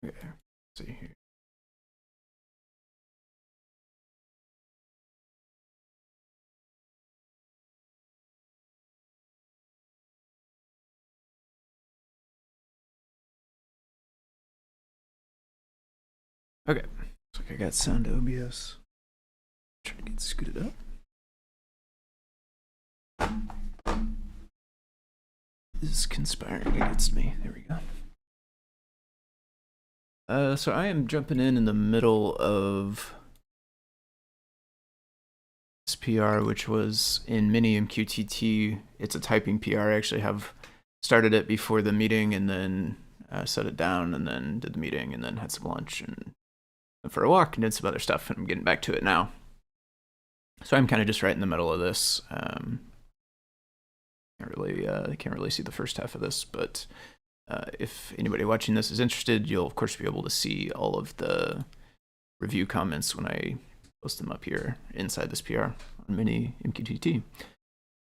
Okay, let's see here. Okay, looks like I got sound to OBS. Try to get scooted up. This is conspiring against me. There we go. So I am jumping in the middle of this PR, which was in mini MQTT. It's a typing PR. I actually have started it before the meeting and then set it down and then did the meeting and then had some lunch and went for a walk and did some other stuff, and I'm getting back to it now. So I'm kind of just right in the middle of this. Can't really see the first half of this, but if anybody watching this is interested, you'll of course be able to see all of the review comments when I post them up here inside this PR on mini MQTT.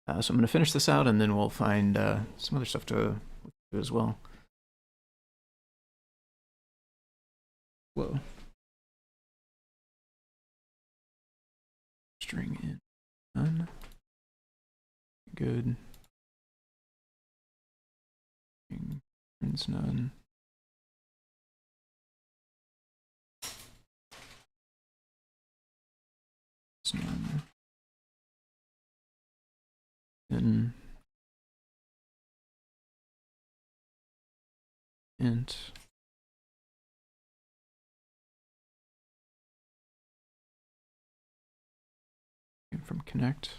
So I'm going to finish this out and then we'll find some other stuff to do as well. Whoa. String in none. Good. String none. It's none. Then int. From connect.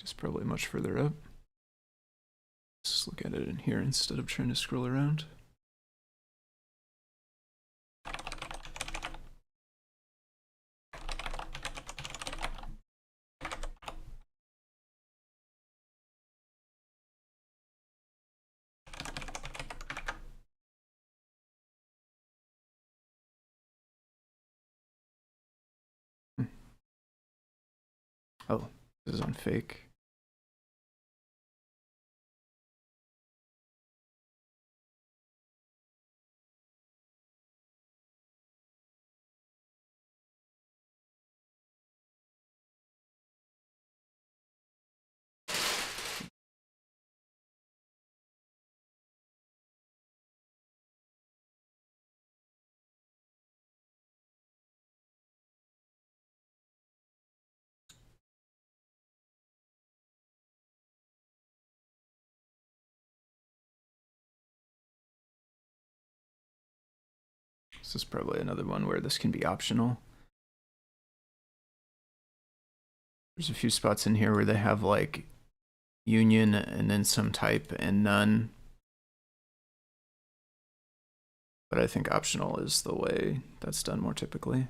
Just probably much further up. Let's look at it in here instead of trying to scroll around. Oh, this is on fake. This is probably another one where this can be optional. There's a few spots in here where they have like union and then some type and none. But I think optional is the way that's done more typically.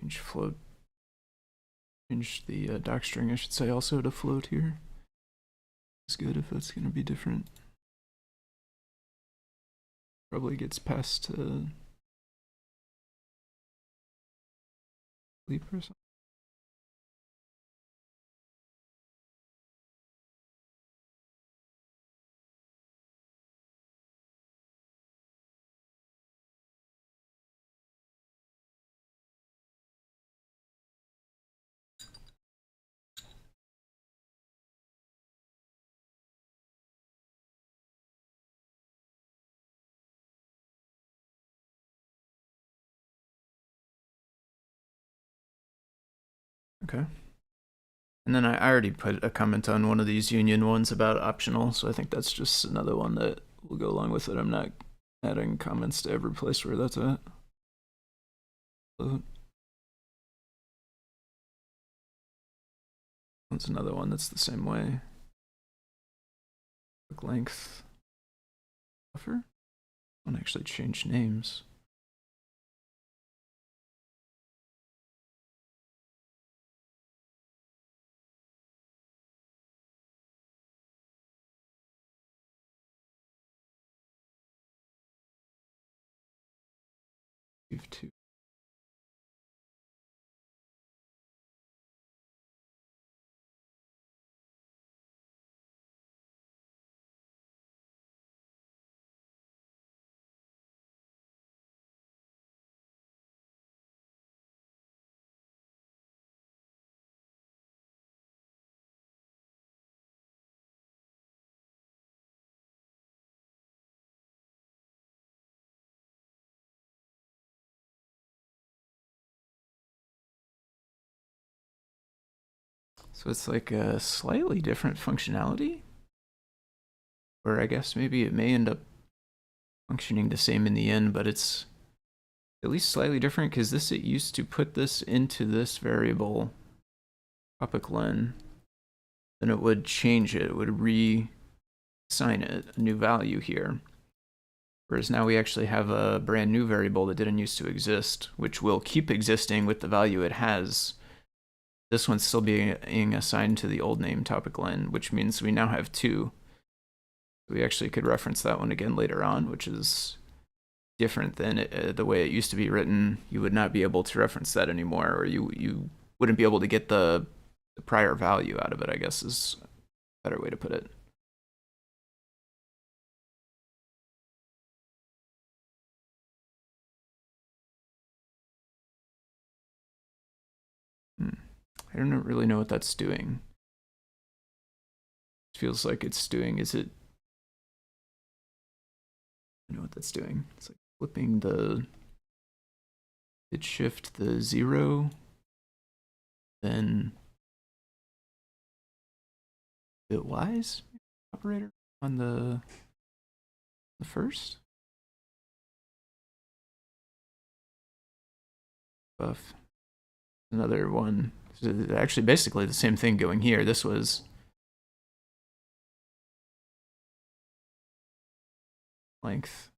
Change float. Change the doc string, I should say, also to float here. It's good if that's going to be different. Probably gets past sleep or something. Okay. And then I already put a comment on one of these union ones about optional, so I think that's just another one that will go along with it. I'm not adding comments to every place where that's at. That's another one that's the same way. Length buffer. I don't actually change names. Two. So it's like a slightly different functionality, or I guess maybe it may end up functioning the same in the end, but it's at least slightly different because this, it used to put this into this variable topic len, then it would change it, it would reassign it a new value here. Whereas now we actually have a brand new variable that didn't used to exist, which will keep existing with the value it has. This one's still being assigned to the old name topic len, which means we now have two. We actually could reference that one again later on, which is different than the way it used to be written. You would not be able to reference that anymore, or you wouldn't be able to get the prior value out of it, I guess is a better way to put it. I don't really know what that's doing. It feels like it's doing, is it? I know what that's doing. It's like flipping the bit shift the 0, then bitwise operator on the first. Buff. Another one. So actually, basically the same thing going here. This was length.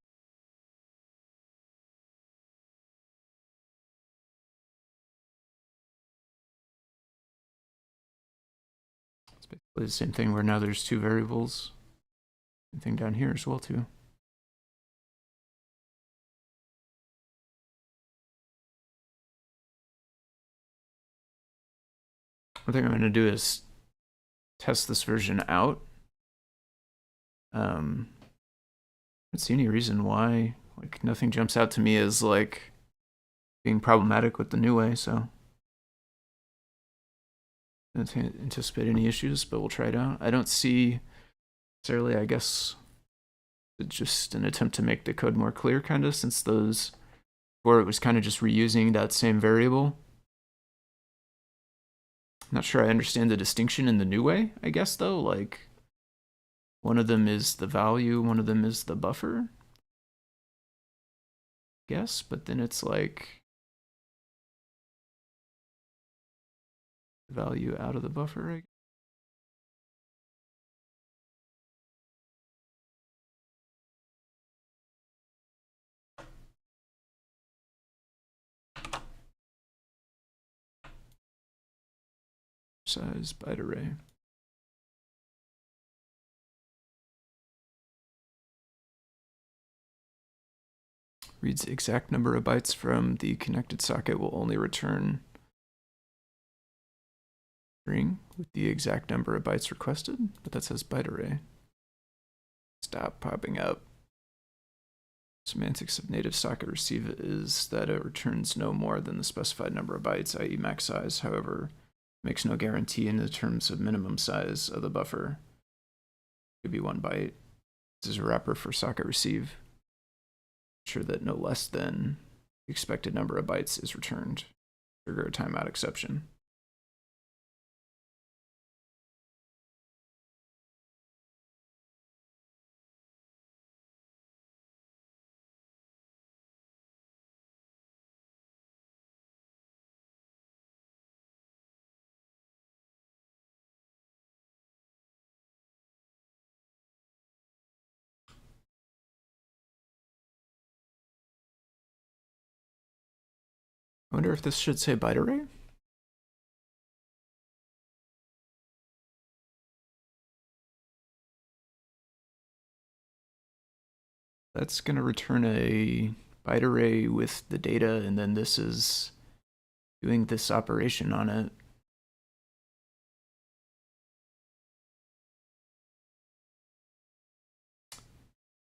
It's basically the same thing where now there's two variables. Same thing down here as well too. One thing I'm going to do is test this version out. I don't see any reason why. Like, nothing jumps out to me as like being problematic with the new way, so I don't anticipate any issues, but we'll try it out. I don't see necessarily, I guess, just an attempt to make the code more clear, kind of, since those, or it was kind of just reusing that same variable. I'm not sure I understand the distinction in the new way, I guess, though. Like, one of them is the value, one of them is the buffer, I guess, but then it's like value out of the buffer, I guess. Size byte array. Reads the exact number of bytes from the connected socket will only return string with the exact number of bytes requested, but that says byte array. Stop popping up. Semantics of native socket receive is that it returns no more than the specified number of bytes, i.e. max size. However, makes no guarantee in the terms of minimum size of the buffer. It could be 1 byte. This is a wrapper for socket receive. Ensure that no less than the expected number of bytes is returned. Trigger a timeout exception. I wonder if this should say byte array. That's going to return a byte array with the data, and then this is doing this operation on it.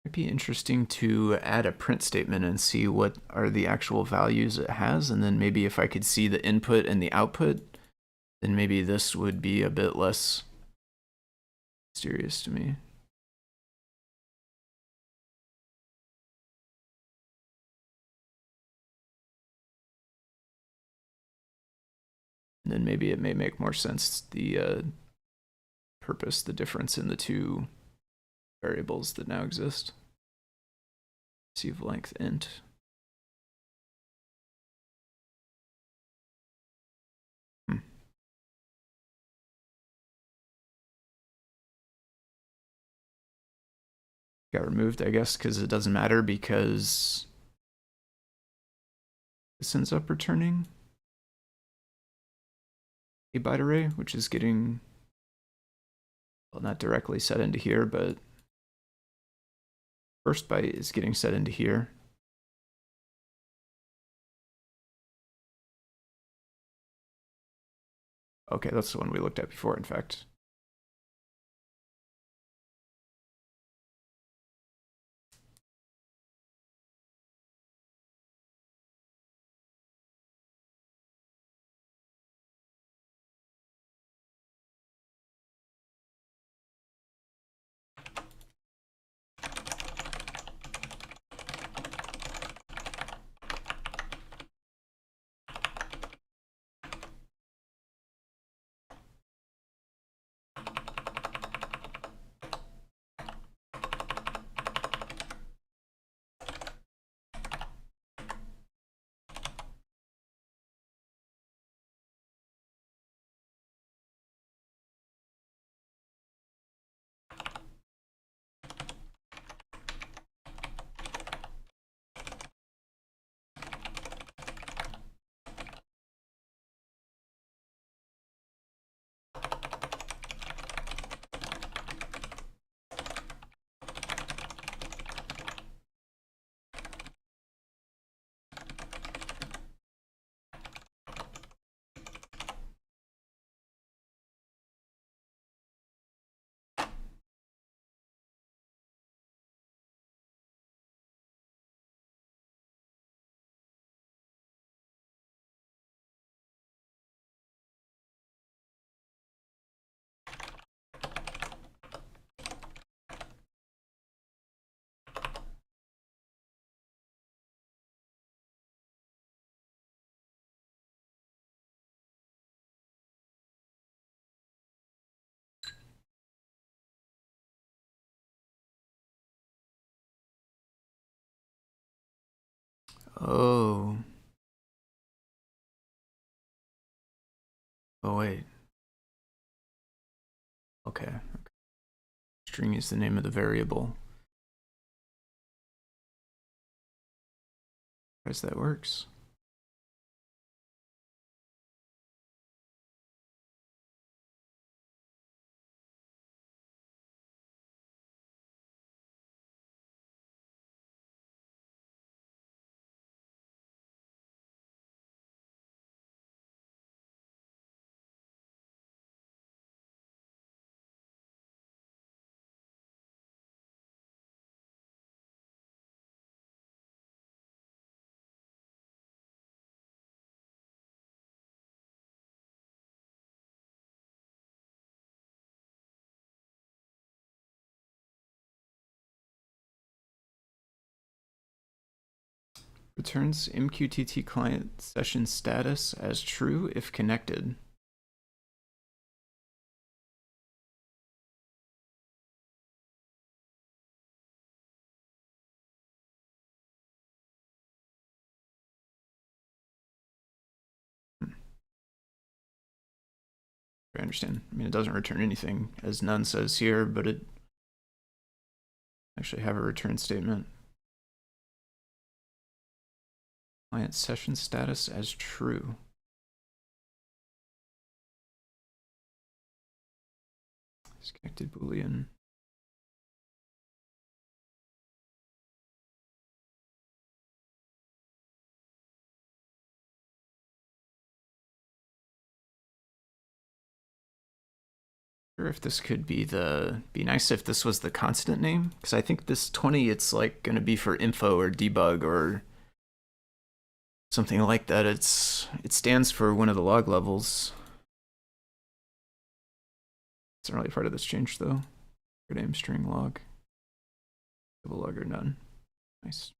It'd be interesting to add a print statement and see what are the actual values it has, and then maybe if I could see the input and the output, then maybe this would be a bit less mysterious to me. And then maybe it may make more sense, the purpose, the difference in the two variables that now exist. Receive length int. Got removed, I guess, because it doesn't matter because this ends up returning a byte array, which is getting, well, not directly set into here, but first byte is getting set into here. Okay, that's the one we looked at before, in fact. Oh. Oh, wait. Okay. String is the name of the variable. As that works. Returns MQTT client session status as true if connected. I understand. I mean, it doesn't return anything, as none says here, but it actually have a return statement. Client session status as true. Disconnected Boolean. If this could be be nice if this was the constant name, because I think this 20, it's like going to be for info or debug or something like that. It stands for one of the log levels. It's not really part of this change though. Name string log, double log or none. Nice.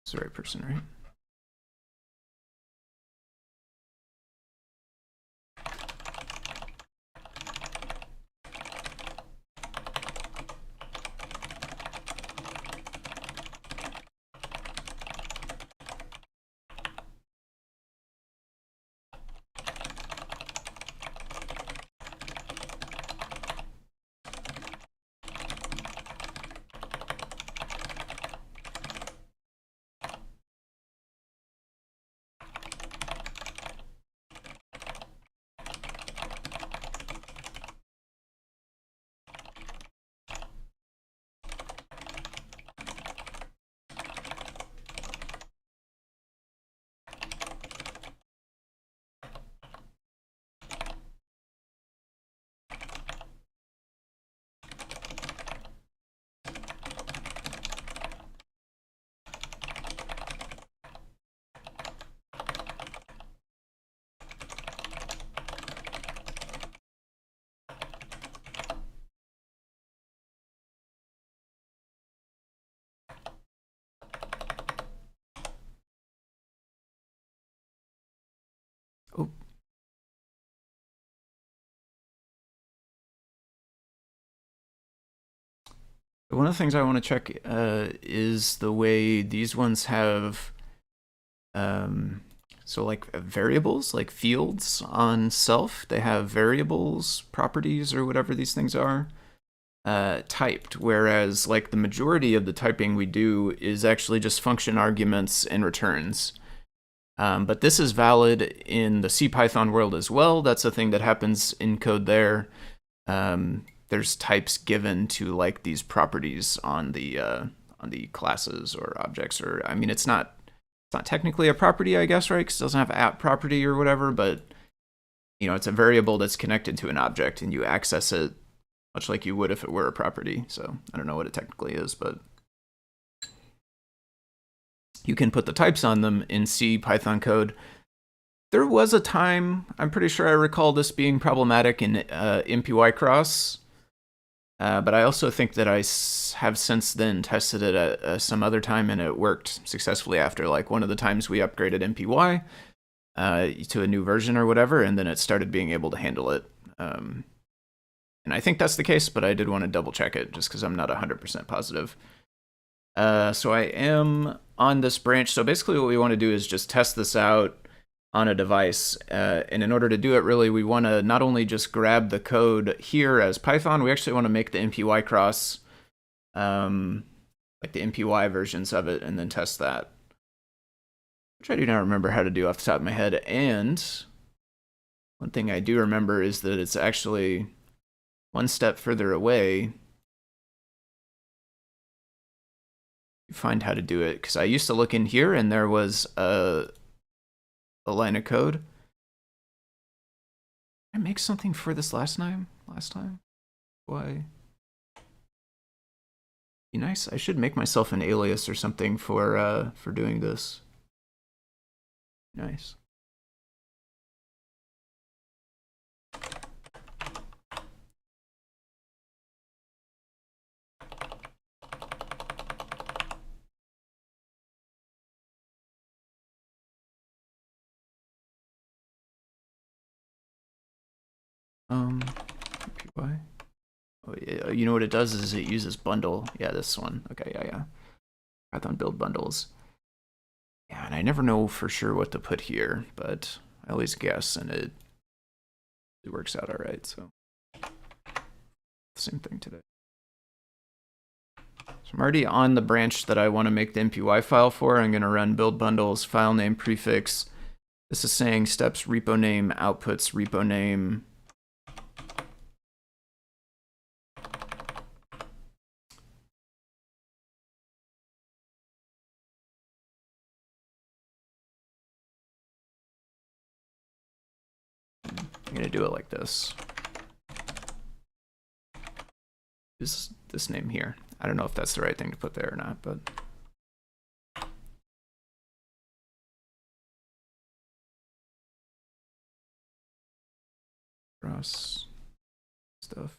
It's the right person, right? Oh. One of the things I want to check is the way these ones have, so like variables, like fields on self, they have variables, properties, or whatever these things are, typed, whereas like the majority of the typing we do is actually just function arguments and returns. But this is valid in the CPython world as well. That's a thing that happens in code there. There's types given to like these properties on the classes or objects, or I mean, it's not technically a property, I guess, right? Because it doesn't have app property or whatever, but you know, it's a variable that's connected to an object, and you access it much like you would if it were a property. So I don't know what it technically is, but you can put the types on them in CPython code. There was a time, I'm pretty sure I recall this being problematic in MPY cross, but I also think that I have since then tested it at some other time, and it worked successfully after like one of the times we upgraded MPY to a new version or whatever, and then it started being able to handle it. And I think that's the case, but I did want to double check it just because I'm not 100% positive. So I am on this branch. So basically what we want to do is just test this out on a device. And in order to do it, really, we want to not only just grab the code here as Python, we actually want to make the MPY cross, like the MPY versions of it, and then test that, which I do not remember how to do off the top of my head. And one thing I do remember is that it's actually one step further away. You find how to do it, because I used to look in here and there was a line of code. Did I make something for this last time? Why? Be nice. I should make myself an alias or something for doing this. Nice. PY. Oh yeah, you know what it does is it uses bundle. Yeah, this one. Okay, yeah. Python build bundles. Yeah, and I never know for sure what to put here, but I always guess, and it works out all right. So same thing today. So I'm already on the branch that I want to make the MPY file for. I'm going to run build bundles, file name prefix. This is saying steps repo name, outputs repo name. I'm going to do it like this. Use this name here. I don't know if that's the right thing to put there or not, but cross stuff.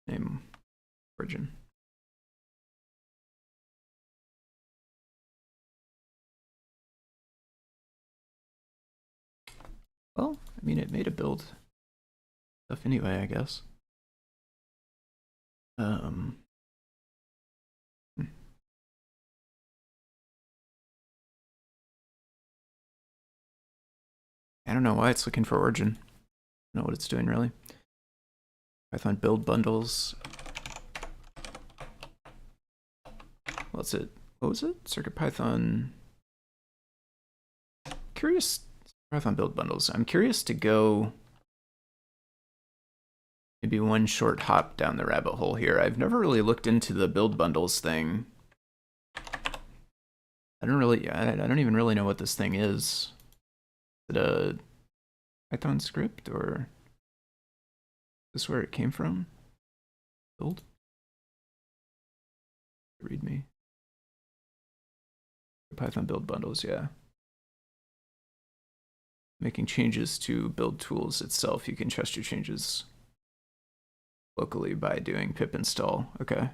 Name origin. Well, I mean, it made a build stuff anyway, I guess. I don't know why it's looking for origin. I don't know what it's doing really. Python build bundles. What's it? What was it? CircuitPython. Curious. Python build bundles. I'm curious to go maybe one short hop down the rabbit hole here. I've never really looked into the build bundles thing. I don't even really know what this thing is. Is it a Python script or is this where it came from? Build? Read me. Python build bundles, yeah. Making changes to build tools itself. You can trust your changes locally by doing pip install. Okay.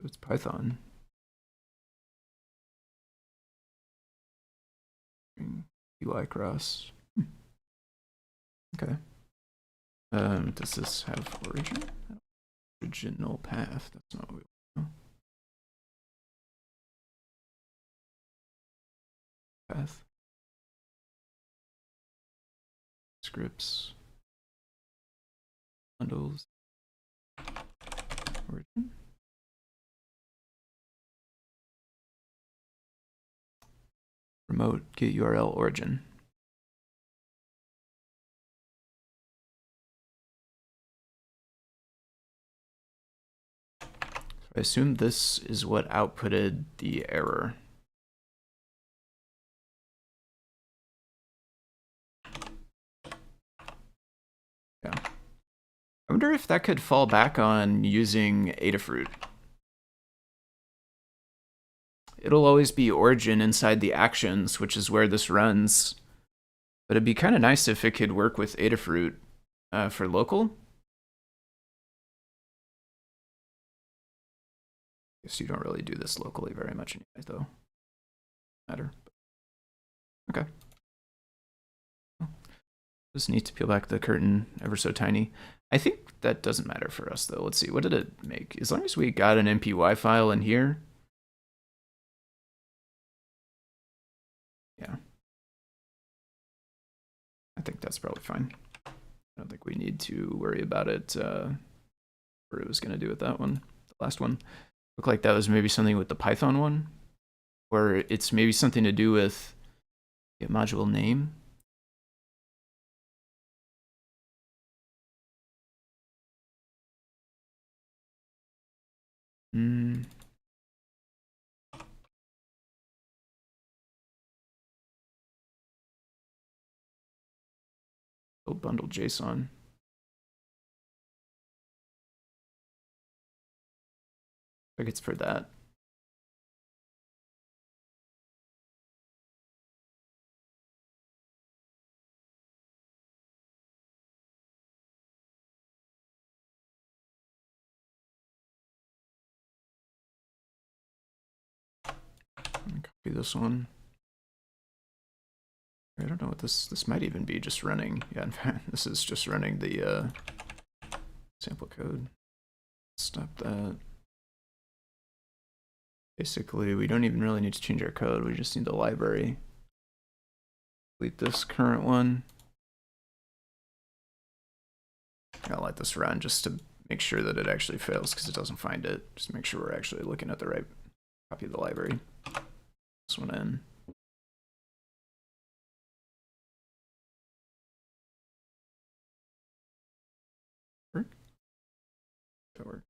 It's Python. UI cross. Okay. Does this have origin? Original path. That's not what we want. Path. Scripts. Bundles. Origin. Remote get URL origin. I assume this is what outputted the error. Yeah. I wonder if that could fall back on using Adafruit. It'll always be origin inside the actions, which is where this runs. But it'd be kind of nice if it could work with Adafruit for local. Guess you don't really do this locally very much anyway, though. Matter. Okay. Just need to peel back the curtain ever so tiny. I think that doesn't matter for us, though. Let's see. What did it make? As long as we got an MPY file in here. Yeah. I think that's probably fine. I don't think we need to worry about it. What it was going to do with that one. The last one. Looked like that was maybe something with the Python one. Or it's maybe something to do with get module name. Build bundle JSON. think it's for that. Copy this one. I don't know what this might even be just running. Yeah, in fact, this is just running the sample code. Stop that. Basically, we don't even really need to change our code. We just need the library. Delete this current one. I'll let this run just to make sure that it actually fails because it doesn't find it. Just make sure we're actually looking at the right copy of the library. This one in. That work.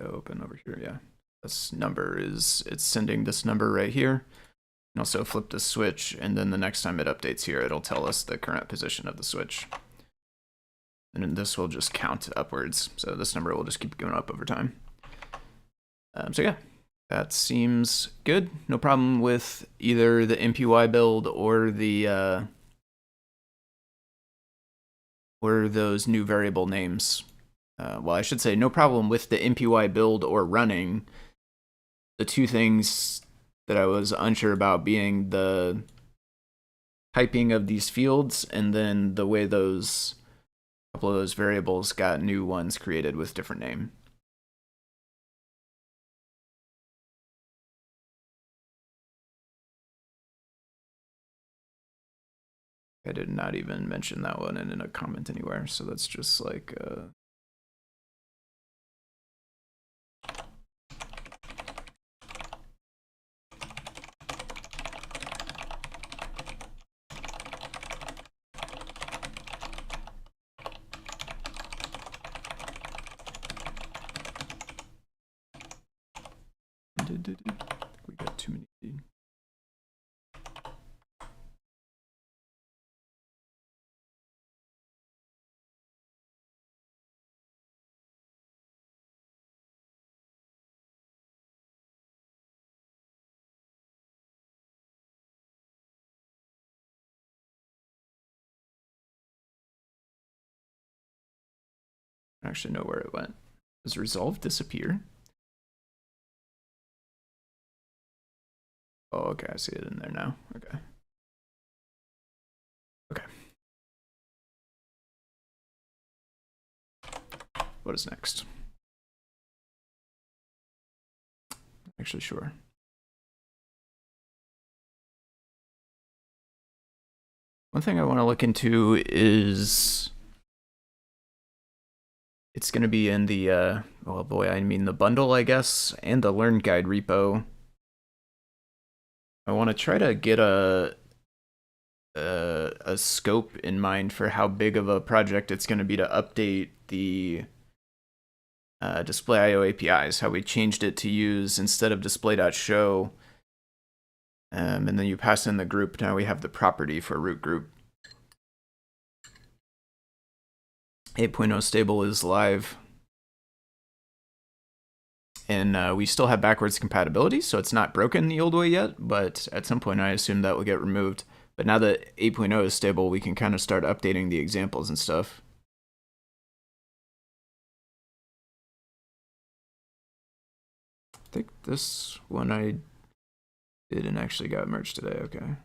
Open over here, yeah. This number is, it's sending this number right here. And also flip the switch, and then the next time it updates here, it'll tell us the current position of the switch. And then this will just count upwards. So this number will just keep going up over time. So yeah, that seems good. No problem with either the MPY build or the or those new variable names. Well, I should say no problem with the MPY build or running. The two things that I was unsure about being the typing of these fields and then the way those couple of those variables got new ones created with different name. I did not even mention that one in a comment anywhere, so that's just like we got too many. I actually know where it went. Does resolve disappear? Oh, okay, I see it in there now. Okay. Okay. What is next? Actually, sure. One thing I want to look into is it's going to be in the, well, boy, I mean the bundle, I guess, and the Learn Guide repo. I want to try to get a scope in mind for how big of a project it's going to be to update the display.io APIs, how we changed it to use instead of display.show. And then you pass in the group. Now we have the property for root group. 8.0 stable is live. And we still have backwards compatibility, so it's not broken the old way yet, but at some point I assume that will get removed. But now that 8.0 is stable, we can kind of start updating the examples and stuff. I think this one I did and actually got merged today, okay.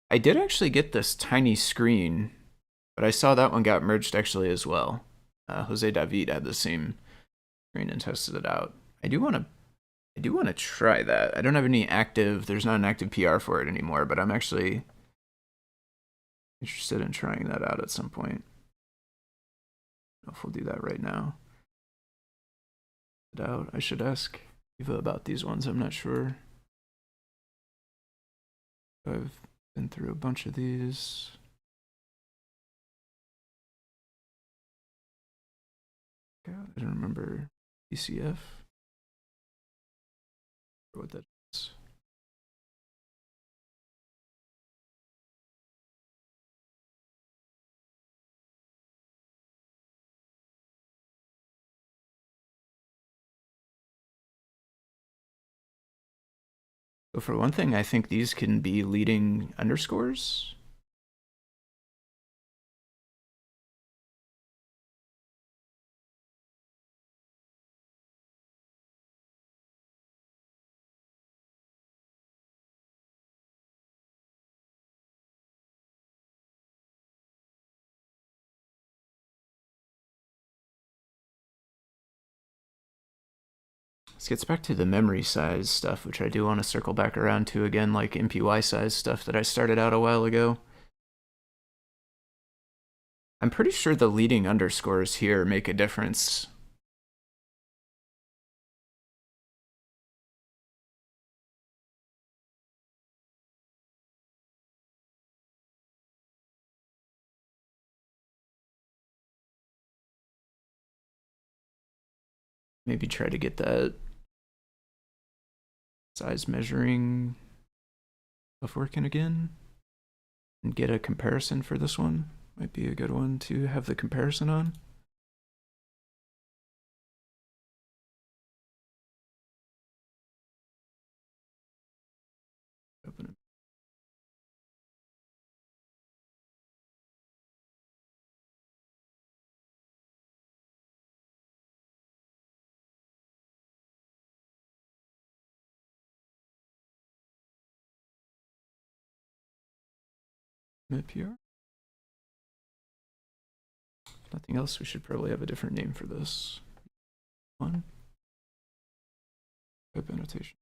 I did actually get this tiny screen, but I saw that one got merged actually as well. Jose David had the same screen and tested it out. I do want to try that. I don't have any active, there's not an active PR for it anymore, but I'm actually interested in trying that out at some point. I don't know if we'll do that right now. it out. I should ask Eva about these ones. I'm not sure. I've been through a bunch of these. God, I don't remember ECF or what that is. So for one thing, I think these can be leading underscores. This gets back to the memory size stuff, which I do want to circle back around to again, like MPY size stuff that I started out a while ago. I'm pretty sure the leading underscores here make a difference. Maybe try to get that size measuring stuff working again and get a comparison for this one. Might be a good one to have the comparison on. Open it. PR. If nothing else, we should probably have a different name for this one. Web annotation.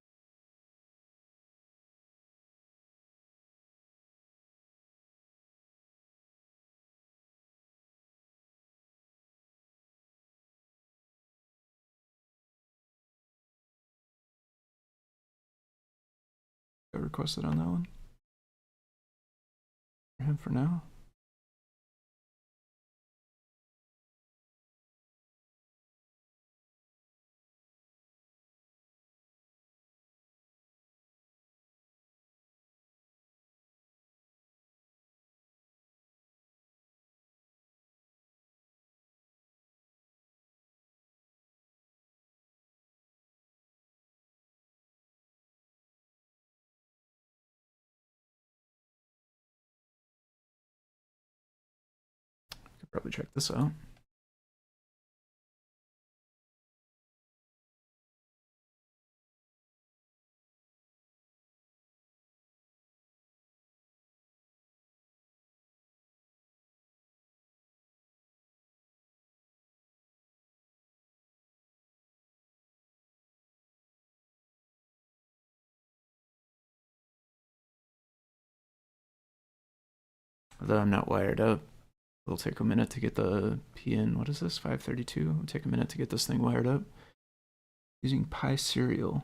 I requested on that one. For him for now. Could probably check this out. Although I'm not wired up, it'll take a minute to get the PN. What is this? 532. It'll take a minute to get this thing wired up. Using Pi serial.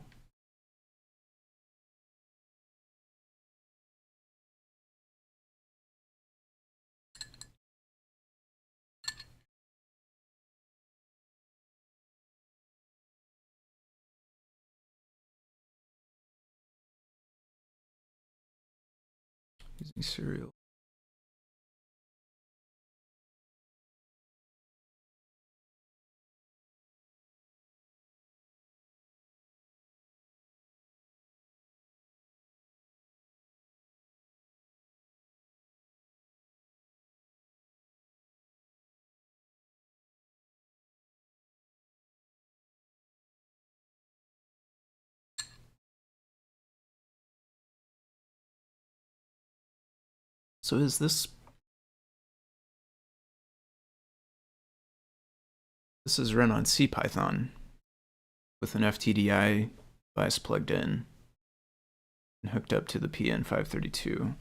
Using serial. So is this is run on CPython with an FTDI bias plugged in and hooked up to the PN 532.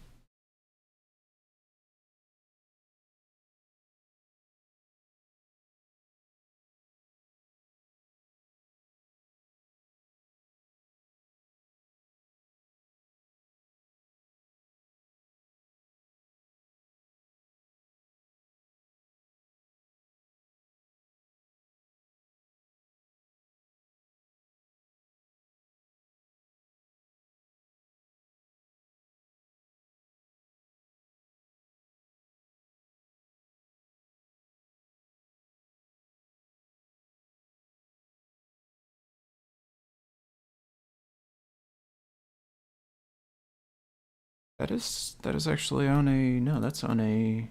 That is actually on a, no, that's on a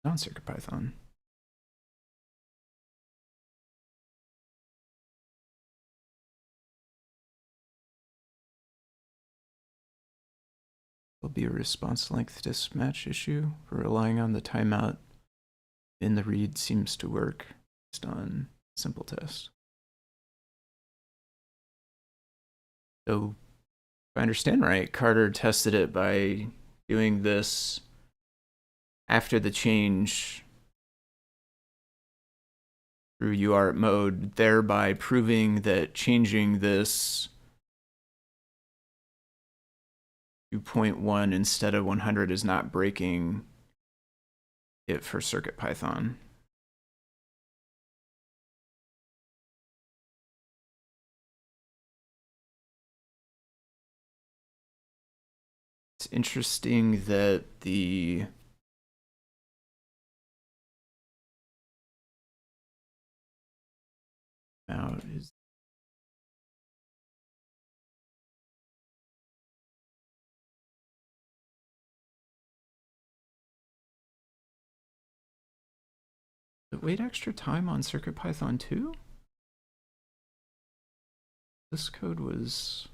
non-CircuitPython. Will be a response length mismatch issue for relying on the timeout in the read seems to work based on simple test. So if I understand right, Carter tested it by doing this after the change through UART mode, thereby proving that changing this 2.1 instead of 100 is not breaking it for CircuitPython. It's interesting that the out is wait extra time on CircuitPython 2? This code was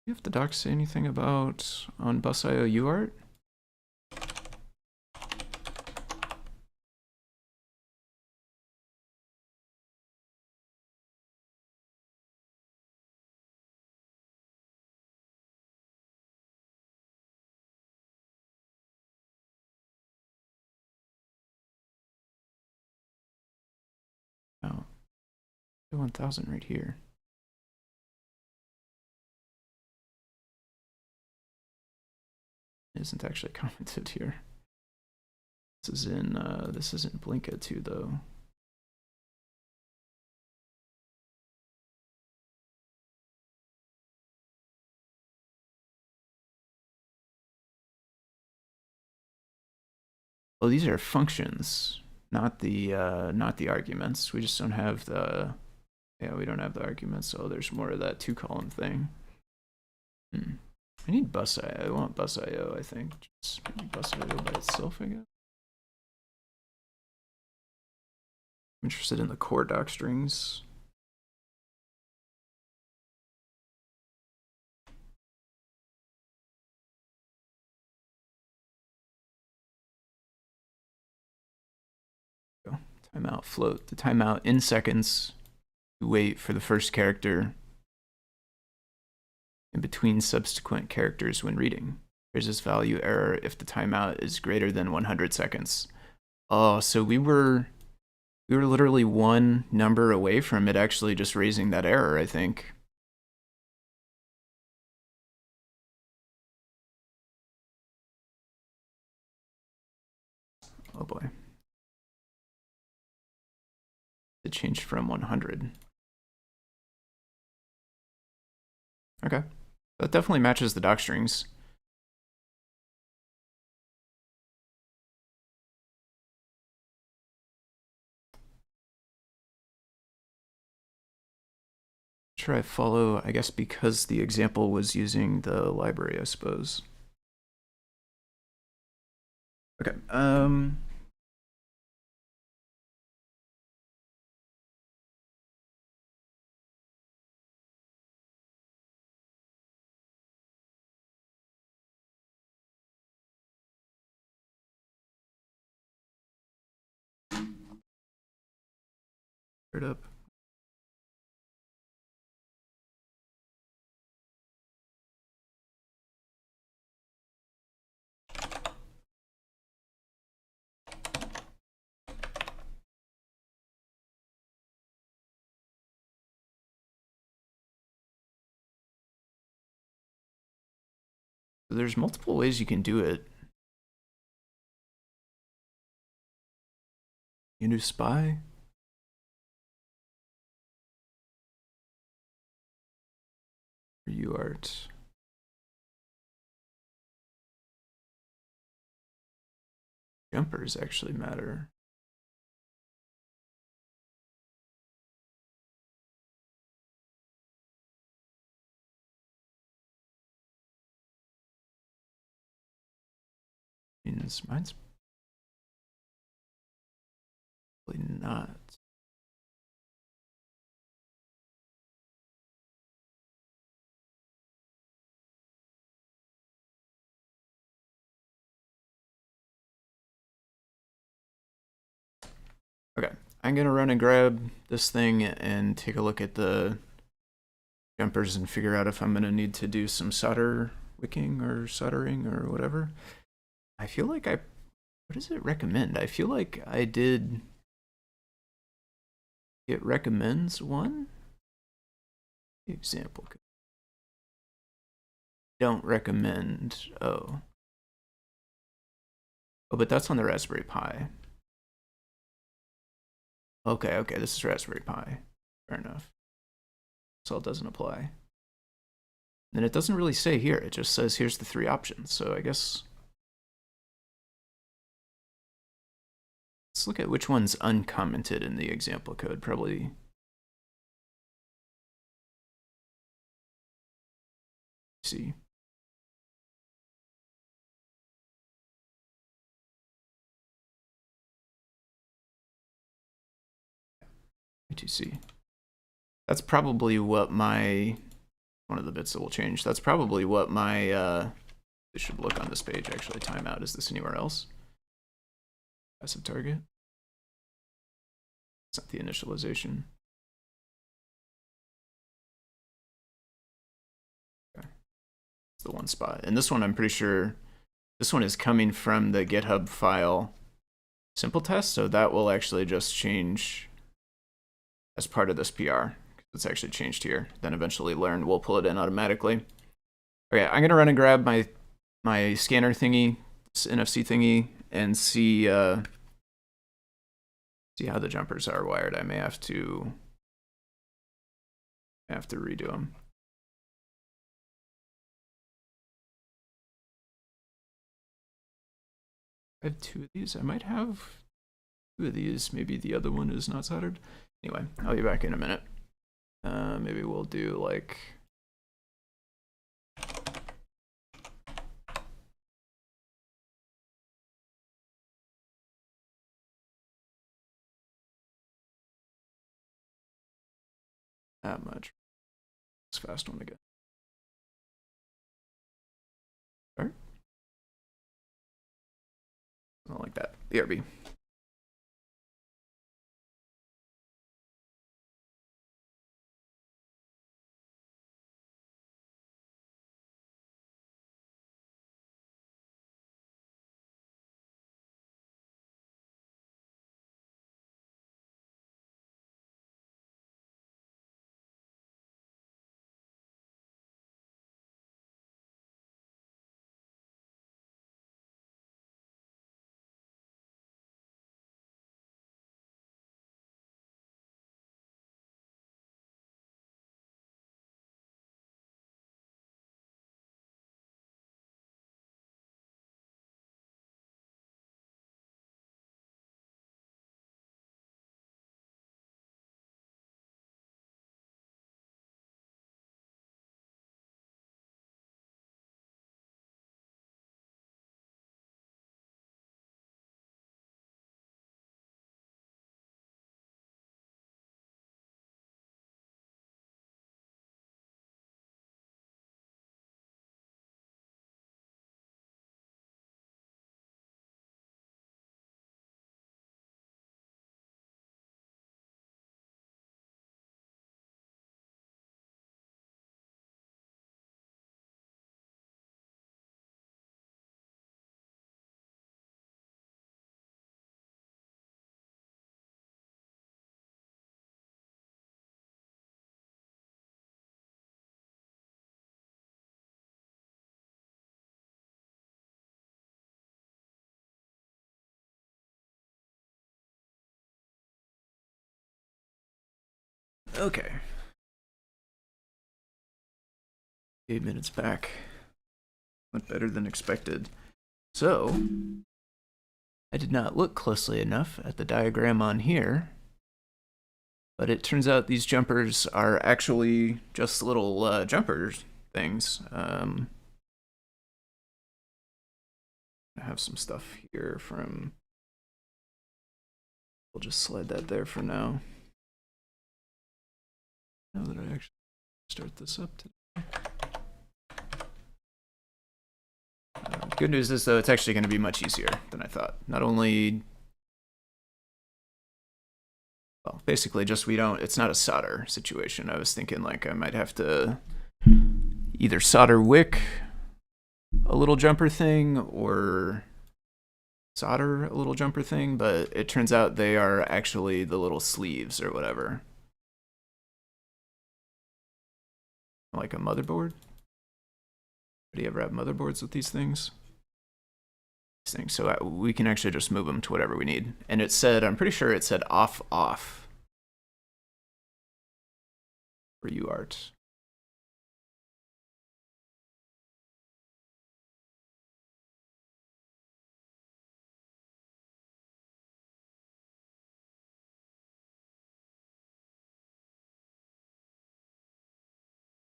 you have the docs say anything about on bus.io UART? Oh, 1000 right here. Isn't actually commented here. This isn't Blinka 2 though. Oh, these are functions, not the arguments. We just don't have the, yeah, we don't have the arguments, so there's more of that 2-column thing. I need bus.io. I want bus.io, I think. Just bus.io by itself, I guess. I'm interested in the core doc strings. Go. Timeout float. The timeout in seconds. Wait for the first character in between subsequent characters when reading. There's this value error if the timeout is greater than 100 seconds. Oh, so we were literally one number away from it actually just raising that error, I think. Oh boy. It changed from 100. Okay. That definitely matches the doc strings. Try I follow, I guess because the example was using the library, I suppose. Okay. right up. There's multiple ways you can do it. You can do spy. UArt. Jumpers actually matter. Mine's probably not. Okay, I'm gonna run and grab this thing and take a look at the jumpers and figure out if I'm gonna need to do some solder wicking or soldering or whatever. I feel like what does it recommend? I feel like I did. It recommends one example. Don't recommend. Oh, but that's on the Raspberry Pi. Okay, this is Raspberry Pi. Fair enough. So it doesn't apply. And it doesn't really say here. It just says here's the 3 options. So I guess let's look at which one's uncommented in the example code. Probably. See. I2C. That's probably what my one of the bits that will change. That's probably what my it should look on this page actually. Timeout. Is this anywhere else? Passive target. It's not the initialization. Okay. It's the one spot. And this one I'm pretty sure this one is coming from the GitHub file simple test, so that will actually just change as part of this PR. It's actually changed here. Then eventually learn we'll pull it in automatically. Okay, I'm gonna run and grab my scanner thingy, this NFC thingy, and see how the jumpers are wired. I may have to redo them. I have 2 of these. I might have 2 of these. Maybe the other one is not soldered. Anyway, I'll be back in a minute. Maybe we'll do like that much. This fast one again. Start. Something like that. BRB. Okay. 8 minutes back. Went better than expected. So, I did not look closely enough at the diagram on here, but it turns out these jumpers are actually just little jumper things. I have some stuff here from... We'll just slide that there for now. Now that I actually start this up today. Good news is, though, it's actually going to be much easier than I thought. Not only, well, basically just it's not a solder situation. I was thinking like I might have to either solder wick a little jumper thing or solder a little jumper thing, but it turns out they are actually the little sleeves or whatever. Like a motherboard? Do you ever have motherboards with these things? So we can actually just move them to whatever we need. And it said, I'm pretty sure it said off for UART.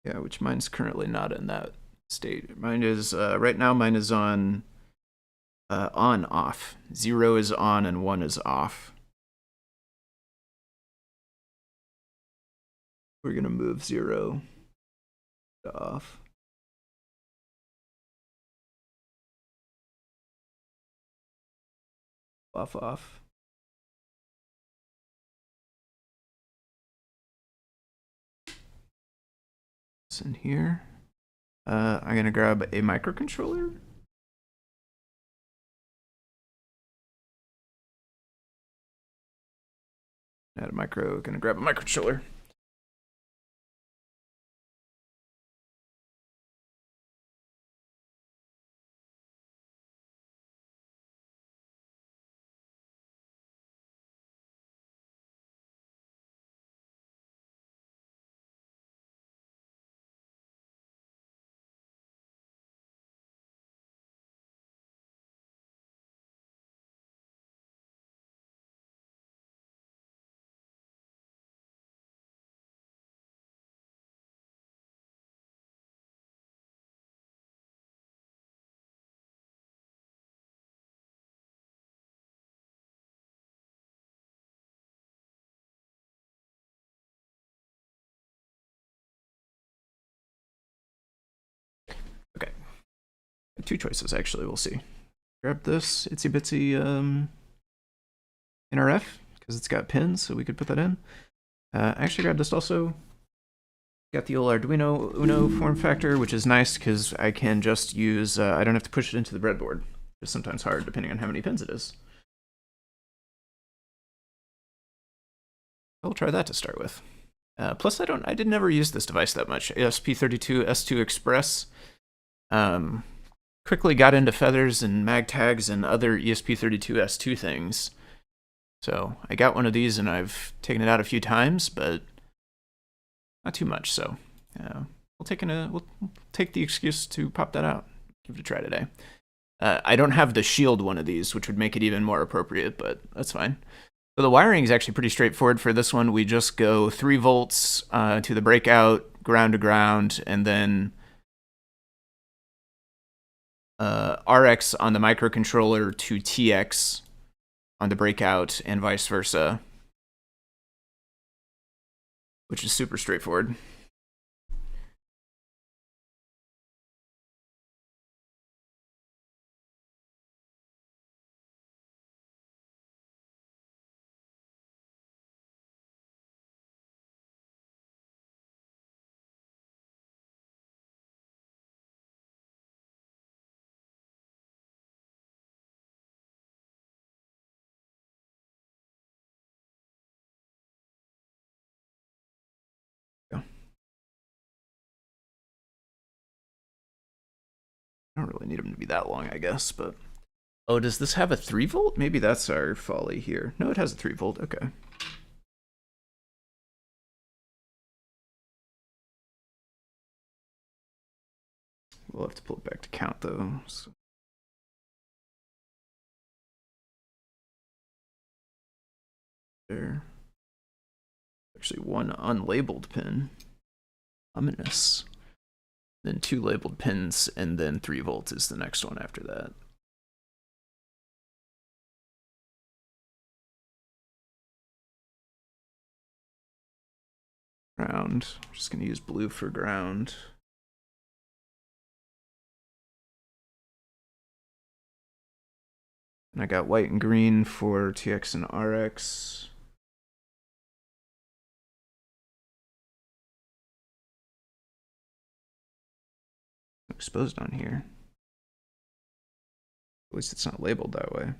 Yeah, which mine's currently not in that state. Mine is, right now mine is on off. 0 is on and 1 is off. We're gonna move 0 to off. Off. It's in here. I'm gonna grab a microcontroller. Gonna grab a microcontroller. Okay. Two choices, actually, we'll see. Grab this itsy bitsy NRF, because it's got pins, so we could put that in. Actually grabbed this also. Got the old Arduino Uno form factor, which is nice because I can just use, I don't have to push it into the breadboard. It's sometimes hard depending on how many pins it is. I'll try that to start with. Plus, I did never use this device that much. ESP32S2 Express. Quickly got into feathers and mag tags and other ESP32S2 things. So I got one of these and I've taken it out a few times, but not too much. So we'll take the excuse to pop that out. Give it a try today. I don't have the shield one of these, which would make it even more appropriate, but that's fine. So the wiring is actually pretty straightforward for this one. We just go 3 volts to the breakout, ground to ground, and then RX on the microcontroller to TX on the breakout, and vice versa, which is super straightforward. I don't really need them to be that long, I guess, but... Oh, does this have a 3 volt? Maybe that's our folly here. No, it has a 3 volt. Okay. We'll have to pull it back to count though. So. There. Actually, one unlabeled pin. Ominous. Then 2 labeled pins, and then 3 volts is the next one after that. Ground. I'm just going to use blue for ground. And I got white and green for TX and RX. Exposed on here. At least it's not labeled that way.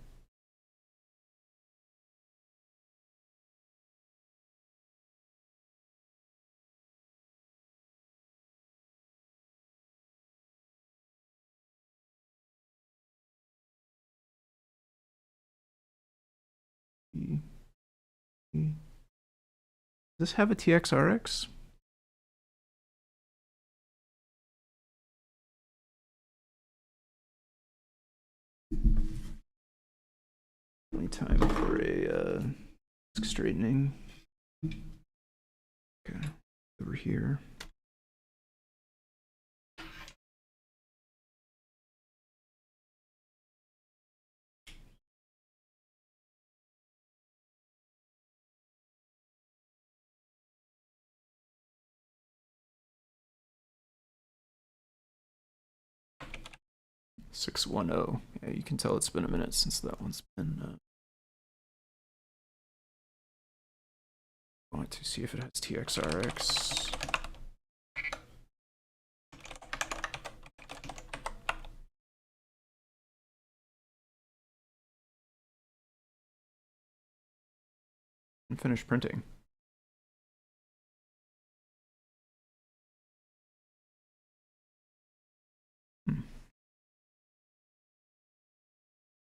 Does this have a TXRX? Only time for a disk straightening. Okay, over here. $610. Yeah, you can tell it's been a minute since that one's been. I want to see if it has TXRX. And finish printing.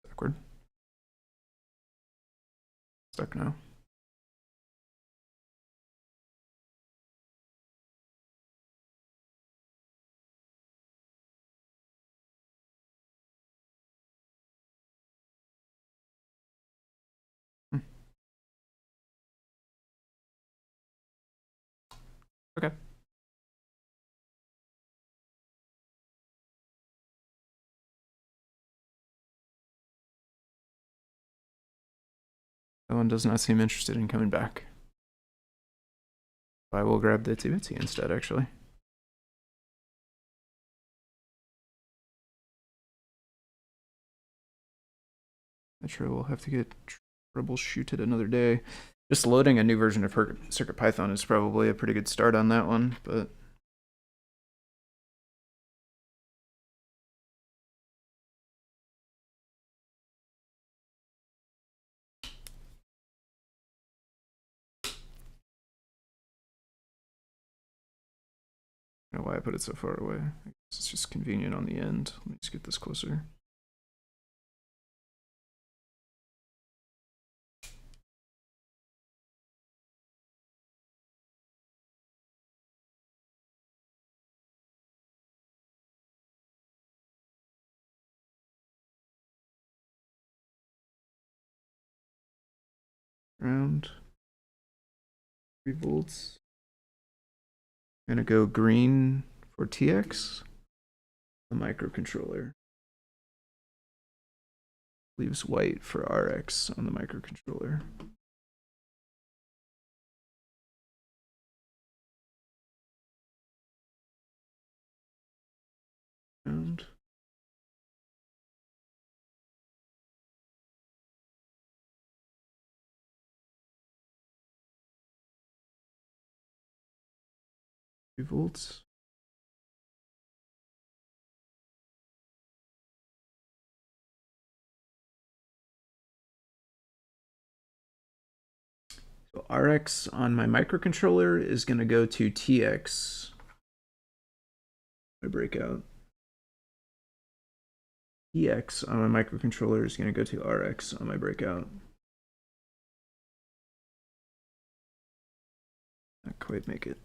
Backward. Stuck now. Okay. That one does not seem interested in coming back. I will grab the Itsy Bitsy instead, actually. I'm sure we'll have to get troubleshooted another day. Just loading a new version of CircuitPython is probably a pretty good start on that one, but I don't know why I put it so far away. I guess it's just convenient on the end. Let me just get this closer. Around 3 volts. I'm gonna go green for TX, the microcontroller. Leaves white for RX on the microcontroller. And volts. So RX on my microcontroller is going to go to TX. My breakout. TX on my microcontroller is going to go to RX on my breakout. Not quite make it.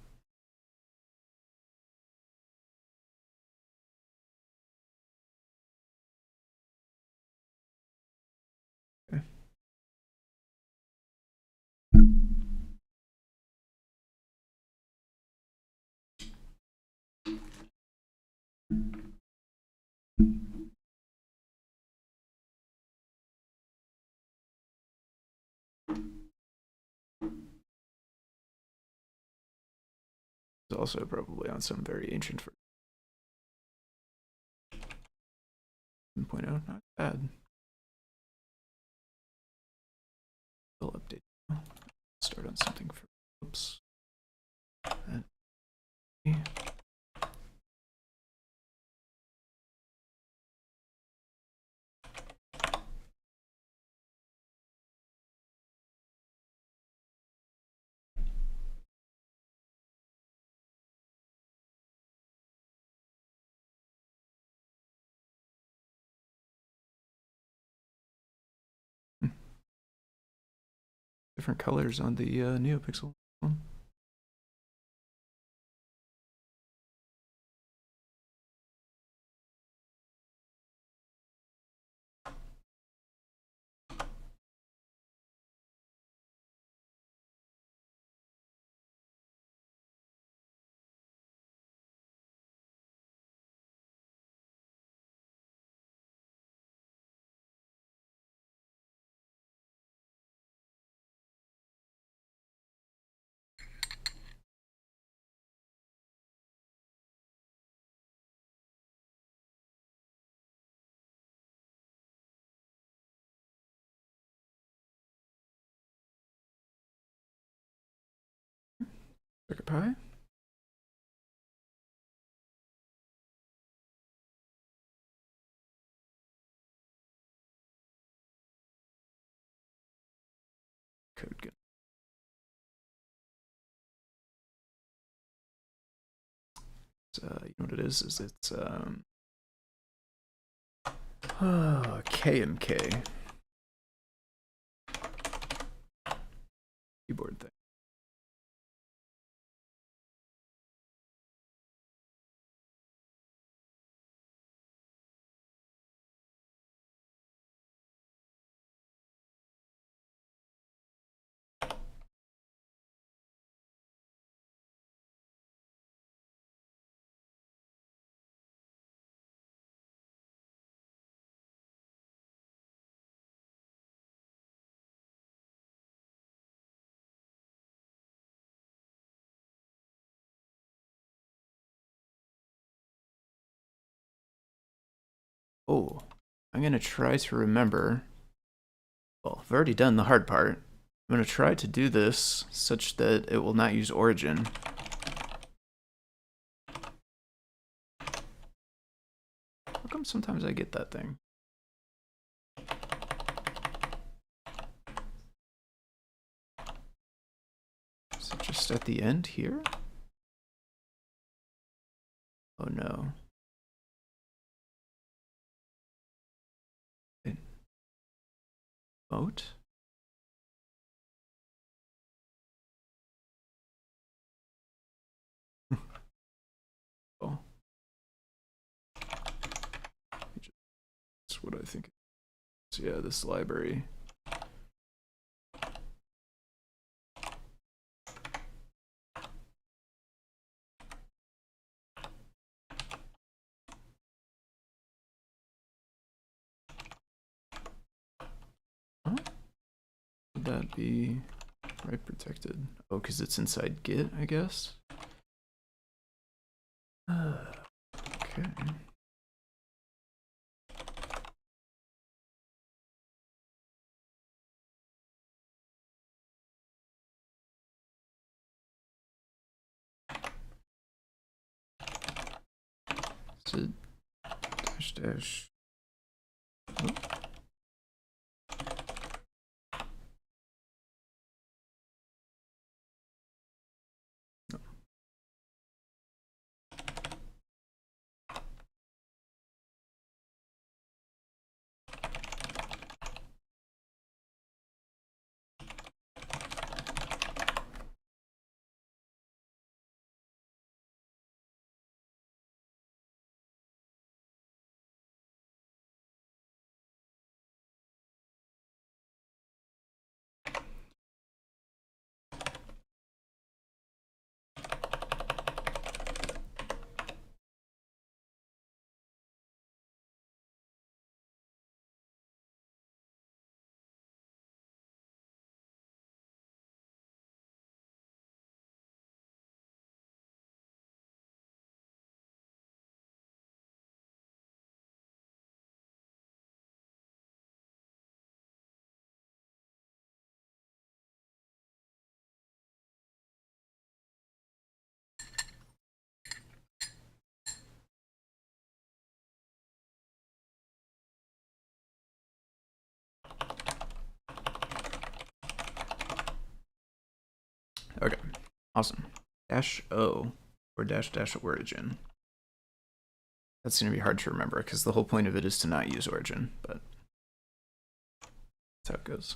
also probably on some very ancient version. 7.0, not bad. We'll update. Start on something for. Oops. Different colors on the NeoPixel one. CircuitPy. Code good. You know what it is? It's KMK keyboard thing. Oh, I'm gonna try to remember. Well, I've already done the hard part. I'm gonna try to do this such that it will not use origin. How come sometimes I get that thing? Is it just at the end here? Oh no. Vote? Oh. That's what I think. So yeah, this library. Huh? Would that be right protected? Oh, because it's inside Git, I guess. Okay. Is it dash dash? Oh. No. Okay, awesome. Dash O or dash dash origin. That's going to be hard to remember because the whole point of it is to not use origin, but that's how it goes.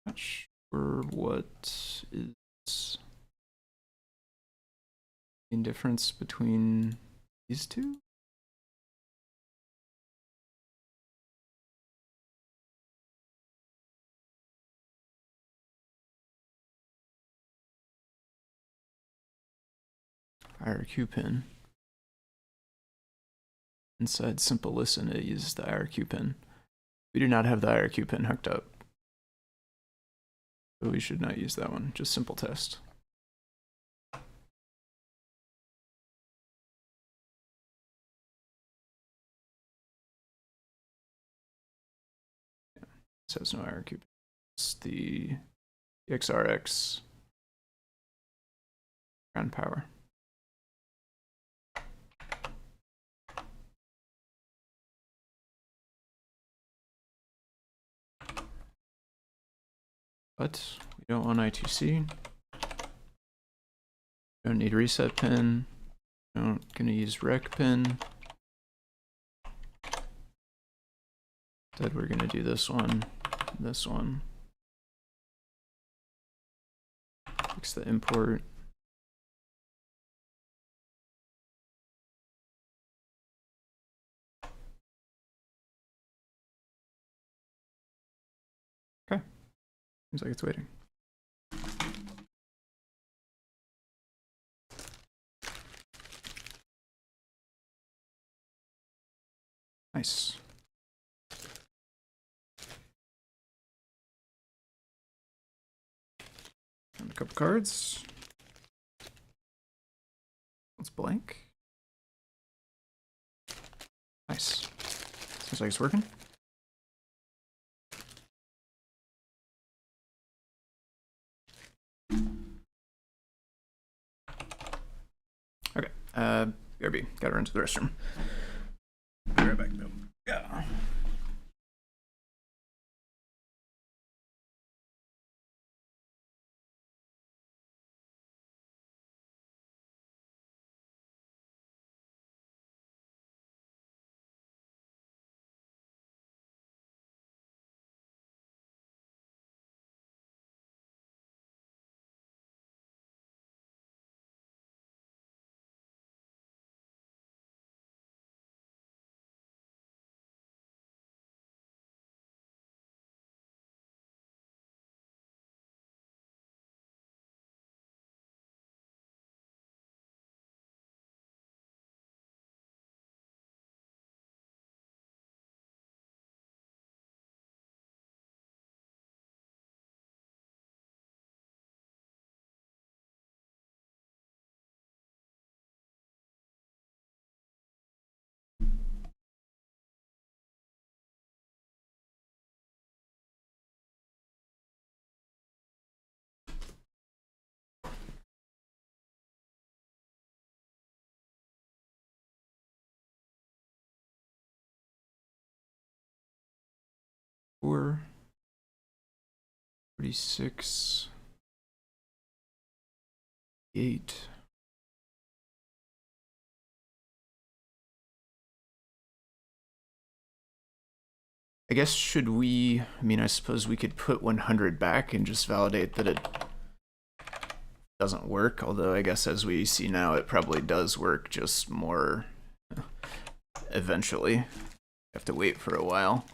Not sure what is the difference between these two. IRQ pin. Inside simple listen, it uses the IRQ pin. We do not have the IRQ pin hooked up, so we should not use that one. Just simple test. This has no IRQ pin. It's the XRX ground power. But we don't want I2C. Don't need reset pin. Don't gonna use rec pin. Instead, we're gonna do this one, this one. Fix the import. Okay, seems like it's waiting. Nice. And a couple cards. It's blank. Nice. Seems like it's working. Okay. BRB. Gotta run to the restroom. Be right back though. Yeah. 4, 46, 8. I guess should we, I mean, I suppose we could put 100 back and just validate that it doesn't work, although I guess as we see now, it probably does work, just more eventually. Have to wait for a while.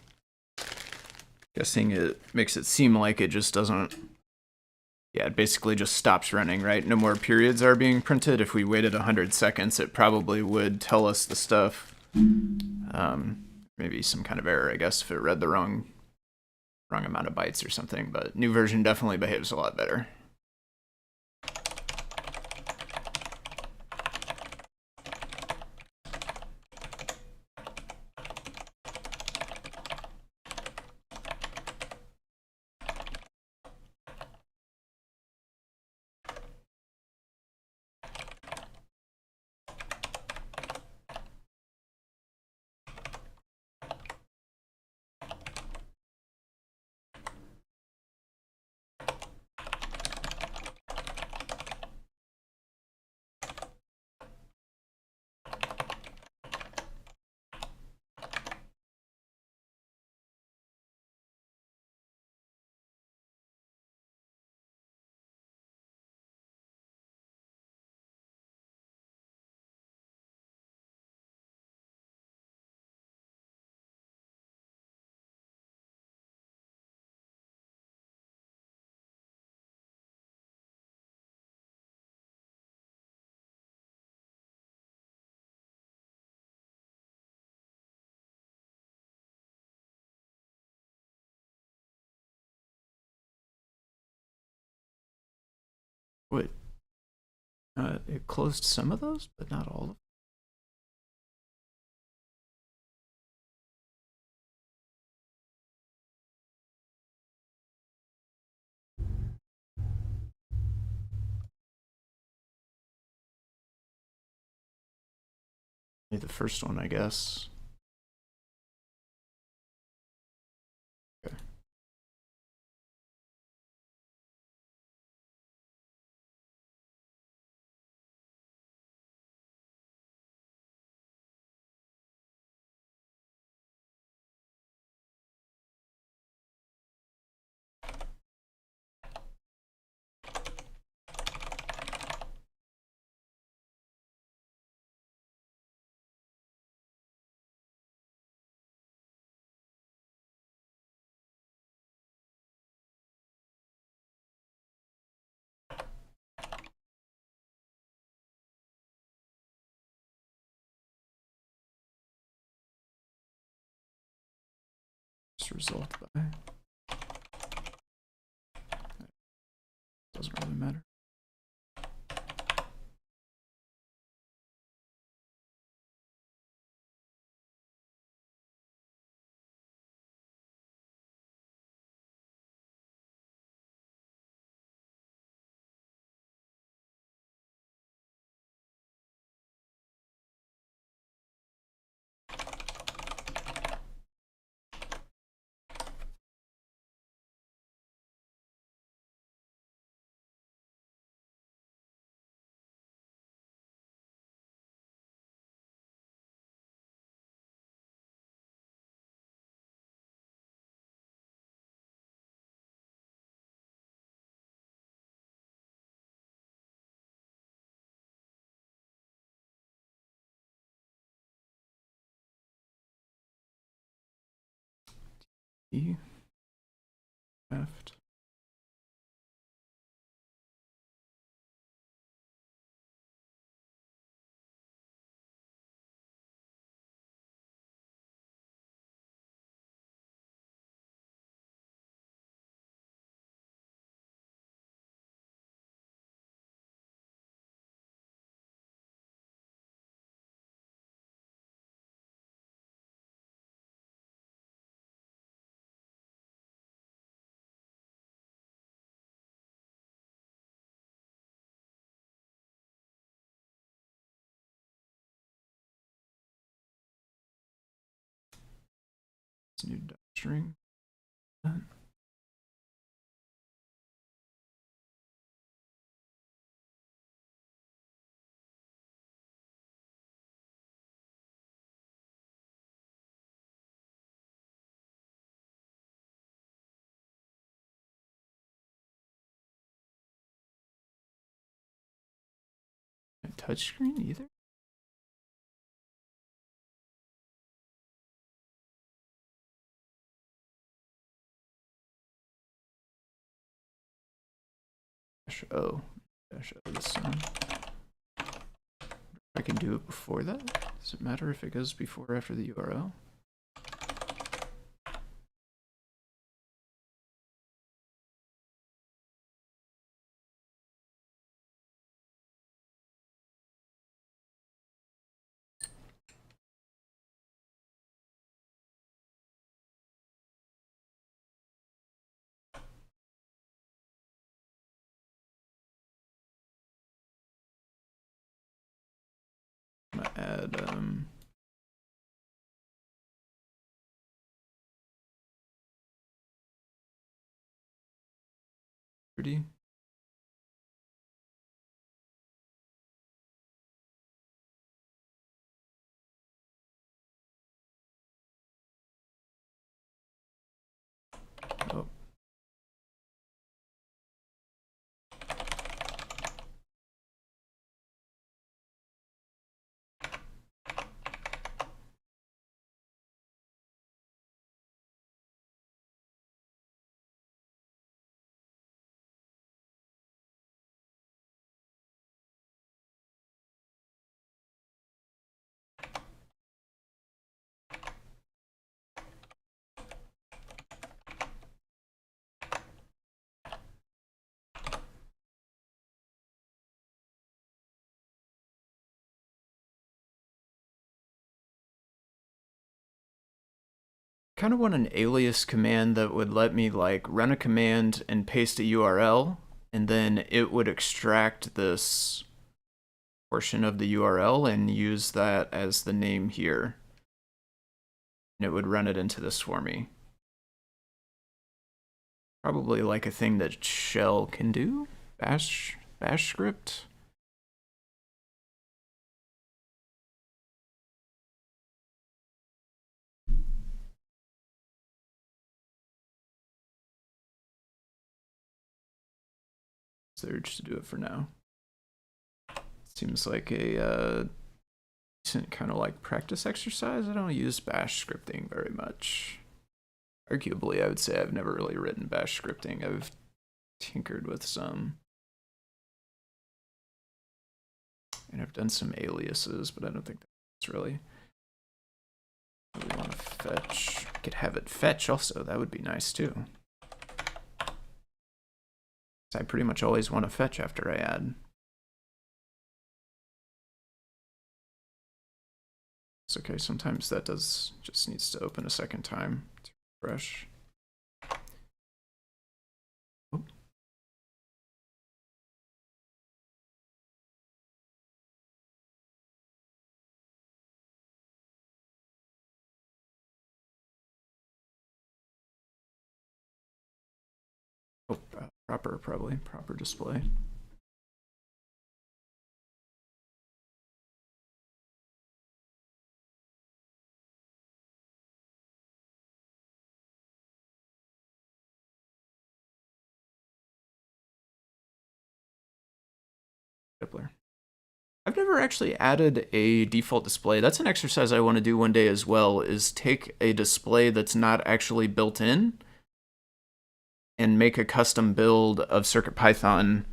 Guessing it makes it seem like it just doesn't, yeah, it basically just stops running, right? No more periods are being printed. If we waited 100 seconds, it probably would tell us the stuff. Maybe some kind of error, I guess, if it read the wrong amount of bytes or something, but new version definitely behaves a lot better. Wait, it closed some of those, but not all of them. Maybe the first one, I guess. Okay. Result by, doesn't really matter. E, left. It's new string. Touchscreen either? -O. -O this time. I can do it before that? Does it matter if it goes before or after the URL? I'm gonna add pretty. Oh. Kind of want an alias command that would let me like run a command and paste a URL, and then it would extract this portion of the URL and use that as the name here. And it would run it into this for me. Probably like a thing that shell can do. Bash script. Surge to do it for now. Seems like a decent kind of like practice exercise. I don't use bash scripting very much. Arguably, I would say I've never really written bash scripting. I've tinkered with some. And I've done some aliases, but I don't think that's really what we want to fetch. I could have it fetch also. That would be nice too. I pretty much always want to fetch after I add. It's okay, sometimes that just needs to open a second time to refresh. Oh. Oh, proper display. Dippler. I've never actually added a default display. That's an exercise I want to do one day as well, is take a display that's not actually built in and make a custom build of CircuitPython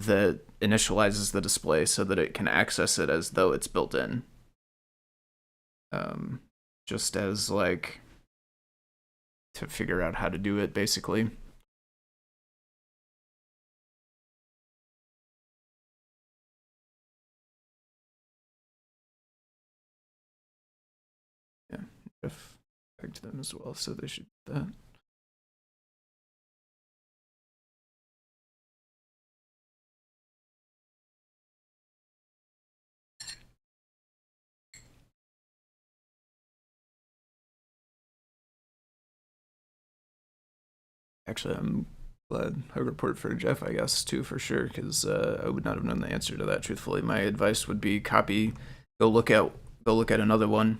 that initializes the display so that it can access it as though it's built in. Just as like to figure out how to do it, basically. Yeah, I've tagged them as well, so they should do that. Actually, I'm glad I report for Jeff, I guess, too, for sure, because I would not have known the answer to that. Truthfully, my advice would be copy, go look at another one,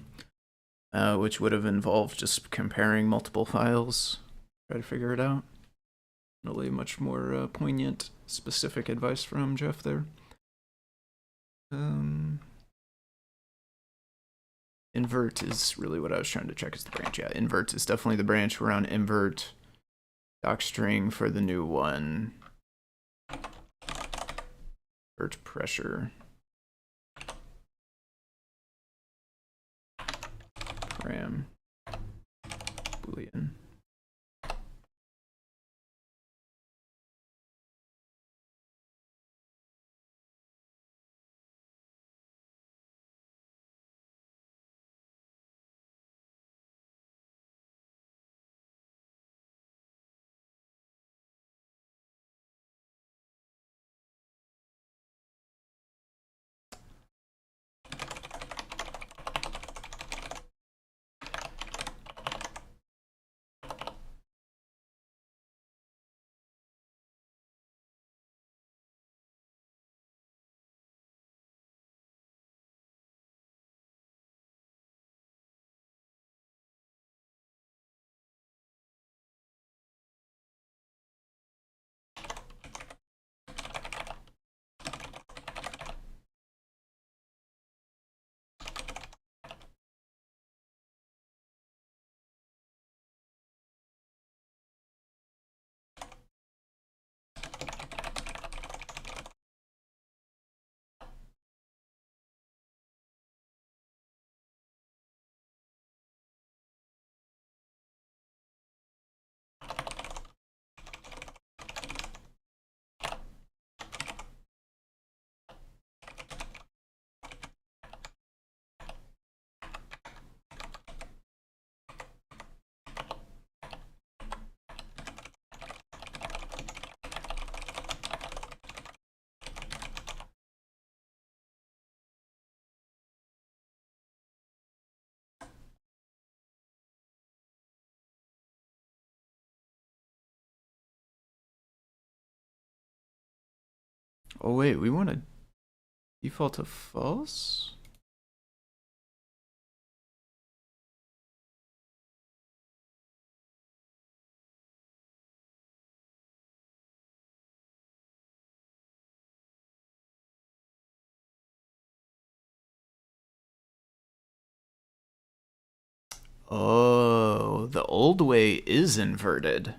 which would have involved just comparing multiple files, try to figure it out. Really much more poignant, specific advice from Jeff there. Invert is really what I was trying to check, is the branch. Yeah, invert is definitely the branch. We're on invert. Docstring for the new one. Invert pressure. Param. Boolean. Oh wait, we want to default to false? Oh, the old way is inverted.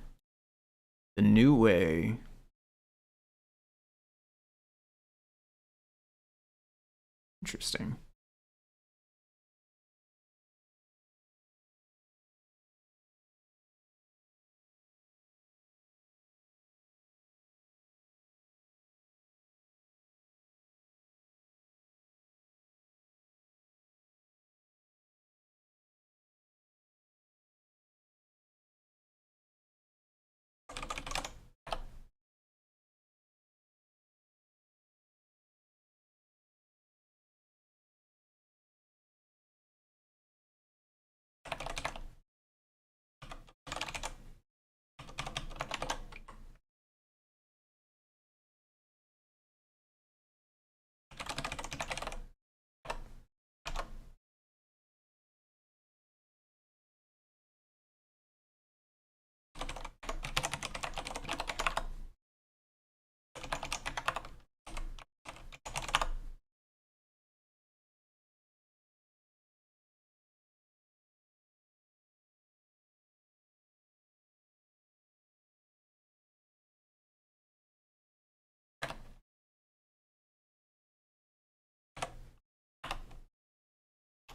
The new way. Interesting.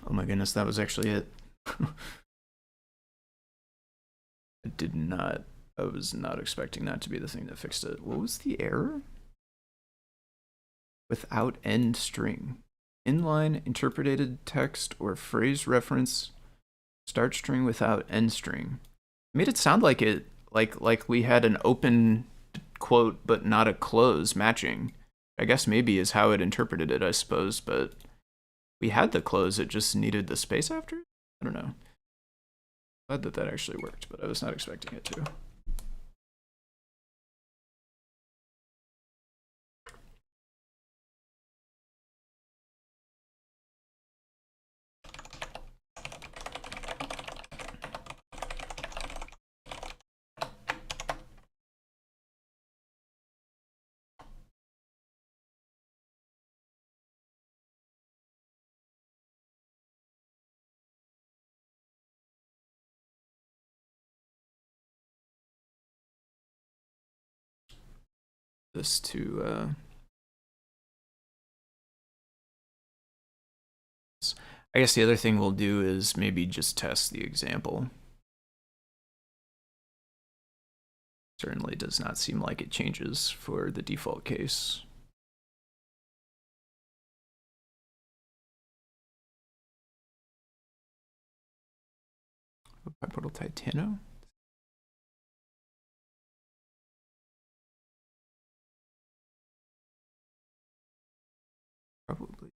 Oh my goodness, that was actually it. I was not expecting that to be the thing that fixed it. What was the error? Without end string. Inline interpreted text or phrase reference start string without end string. It made it sound like like we had an open quote but not a close matching. I guess maybe is how it interpreted it, I suppose, but we had the close, it just needed the space after it? I don't know. Glad that actually worked, but I was not expecting it to. this to I guess the other thing we'll do is maybe just test the example. Certainly does not seem like it changes for the default case. PyPortal Titano. Probably.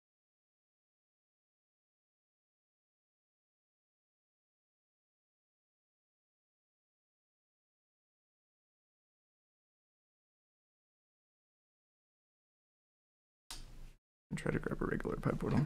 And try to grab a regular PyPortal.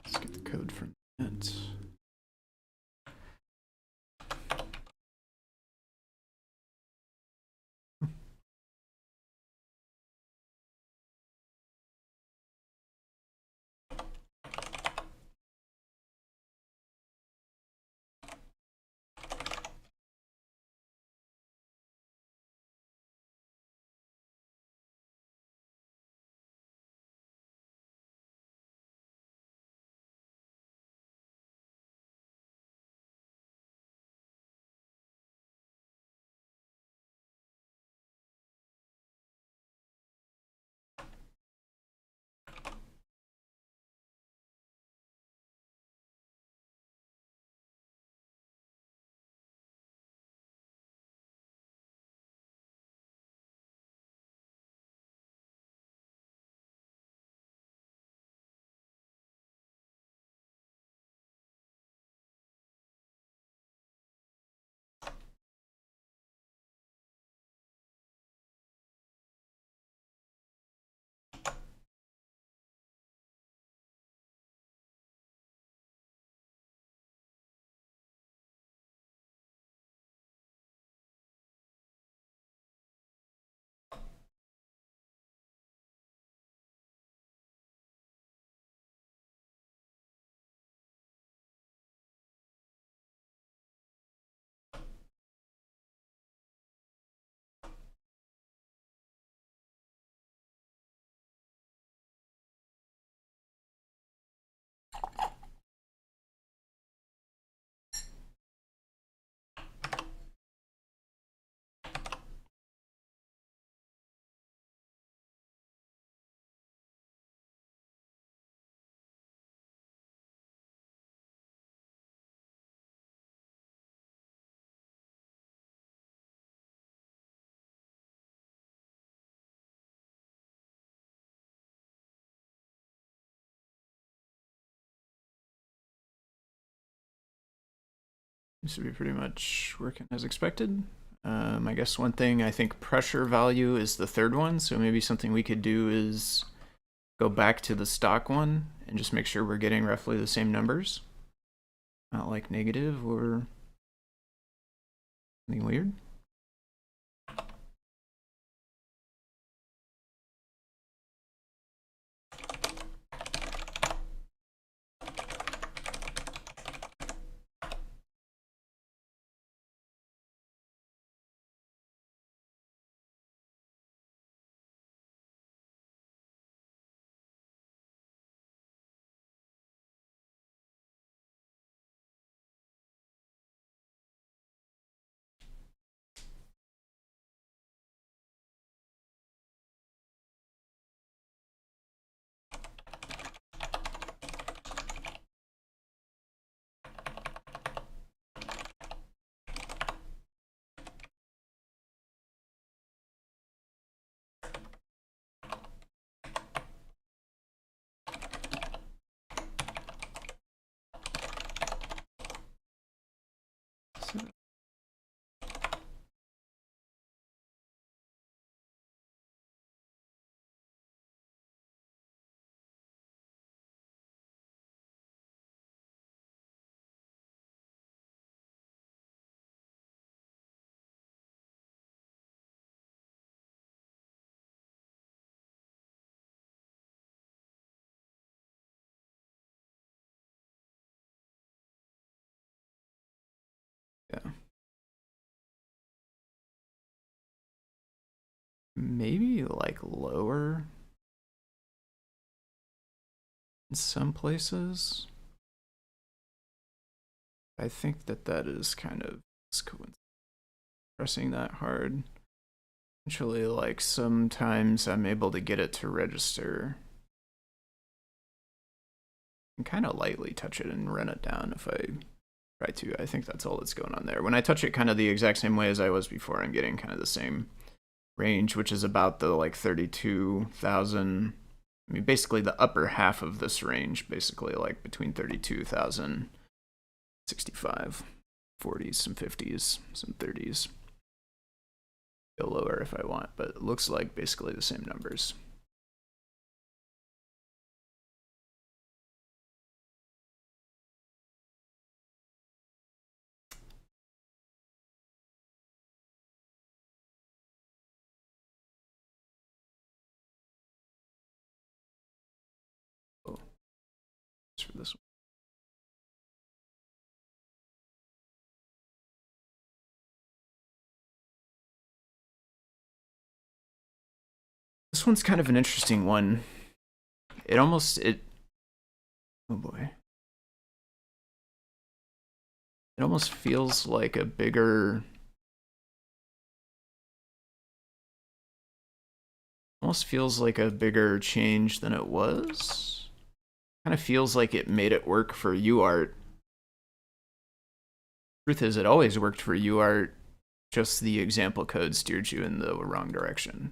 Let's get the code from it. Seems to be pretty much working as expected. I guess one thing, I think pressure value is the third one, so maybe something we could do is go back to the stock one and just make sure we're getting roughly the same numbers. Not like negative or something weird. Yeah. Maybe like lower in some places. I think that is kind of coincidence. Pressing that hard. Actually, like sometimes I'm able to get it to register. And kind of lightly touch it and run it down if I try to. I think that's all that's going on there. When I touch it kind of the exact same way as I was before, I'm getting kind of the same range, which is about the like 32,000. I mean, basically the upper half of this range, basically like between 32,000, 65, 40s, some 50s, some 30s. Go lower if I want, but it looks like basically the same numbers. Oh, for this one. This one's kind of an interesting one. Oh boy. It almost feels like a bigger, change than it was. Kind of feels like it made it work for UART. Truth is, it always worked for UART, just the example code steered you in the wrong direction.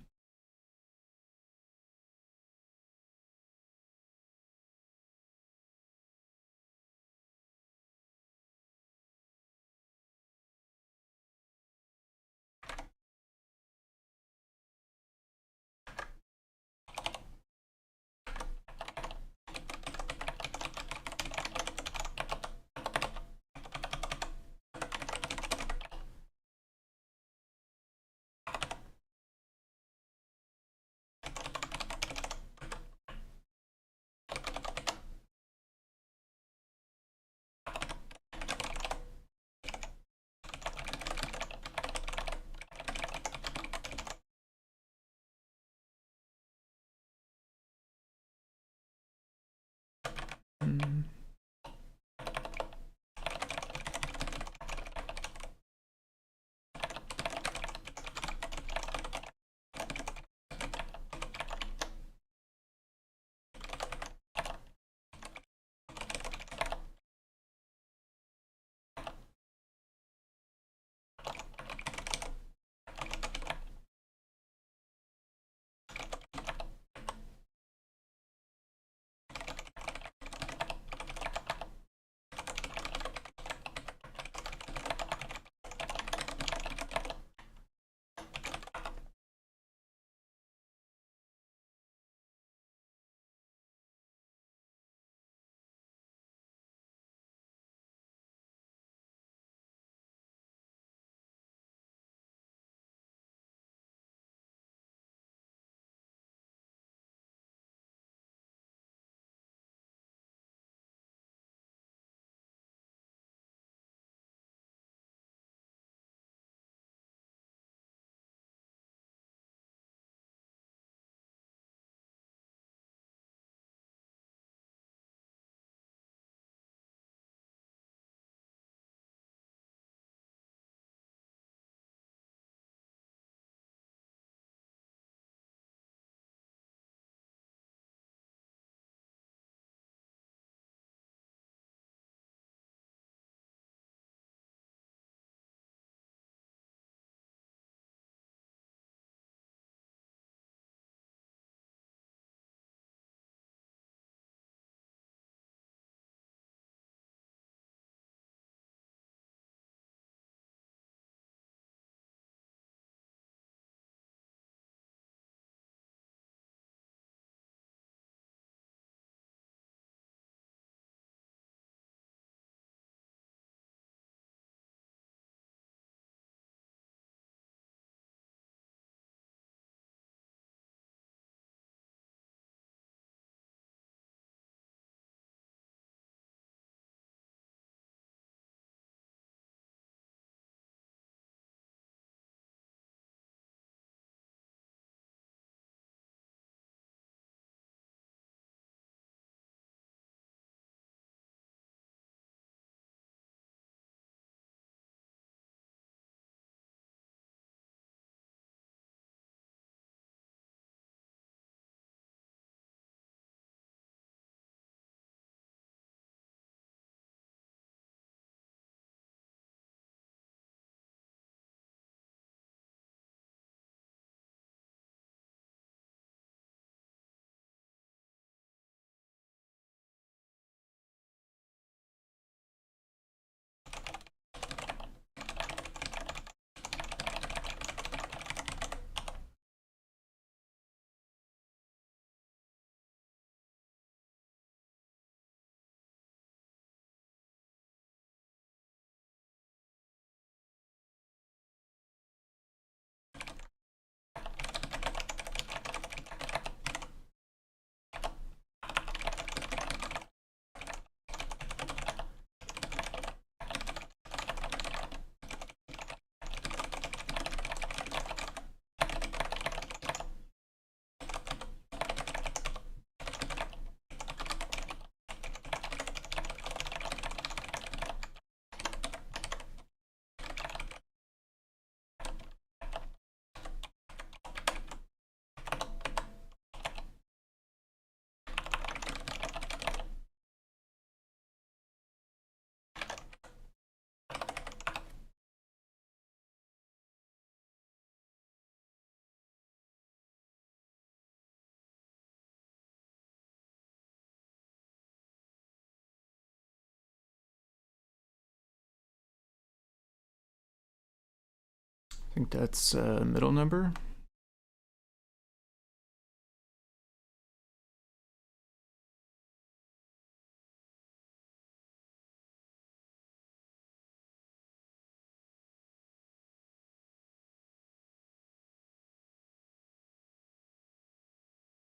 I think that's middle number.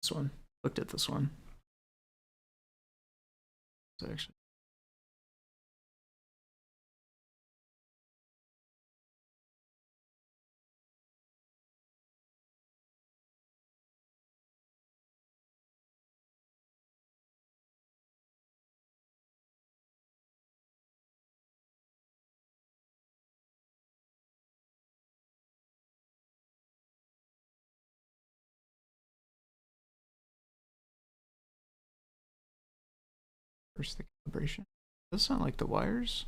This one. Looked at this one. So actually. First, the calibration. Does this sound like the wires?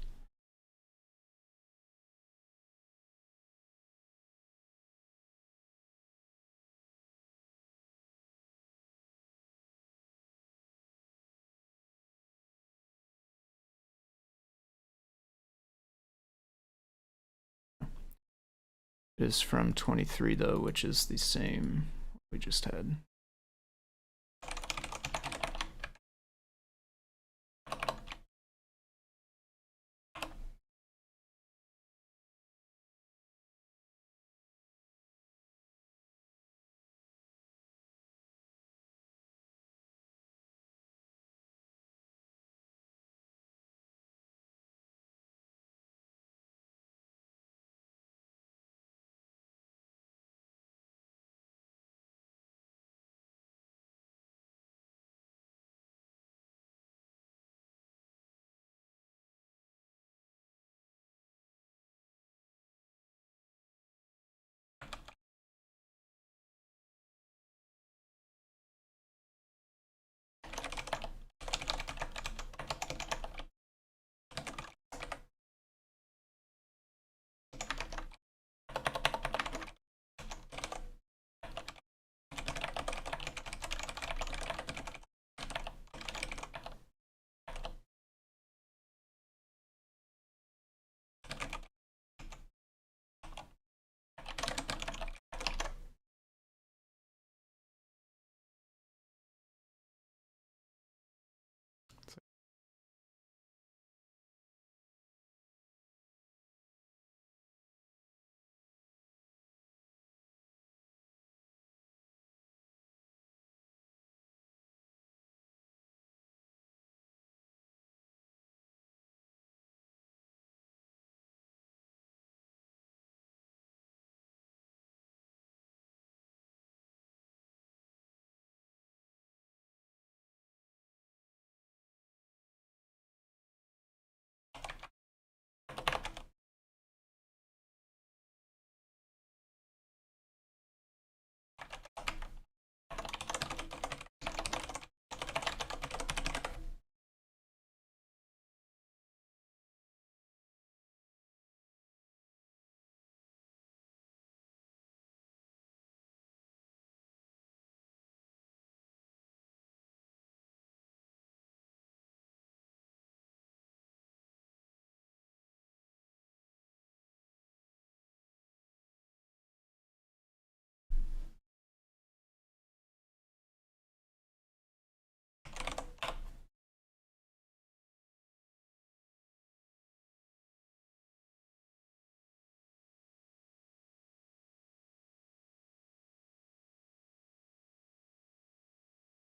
It is from 23 though, which is the same we just had.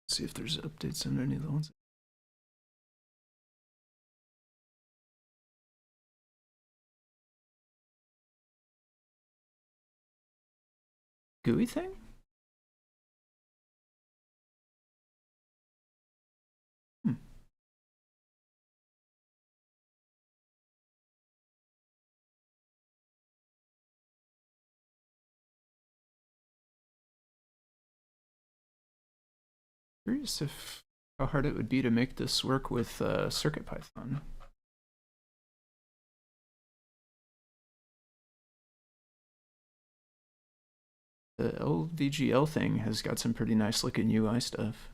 See if there's updates on any of the ones. GUI thing? Curious if how hard it would be to make this work with CircuitPython. The LVGL thing has got some pretty nice looking UI stuff.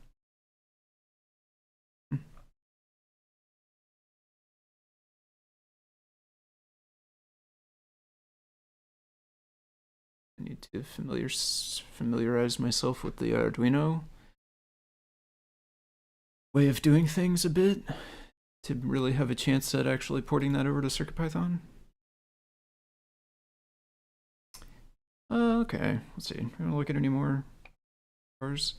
need to familiarize myself with the Arduino way of doing things a bit to really have a chance at actually porting that over to CircuitPython. Okay, let's see. I'm gonna look at any more cars.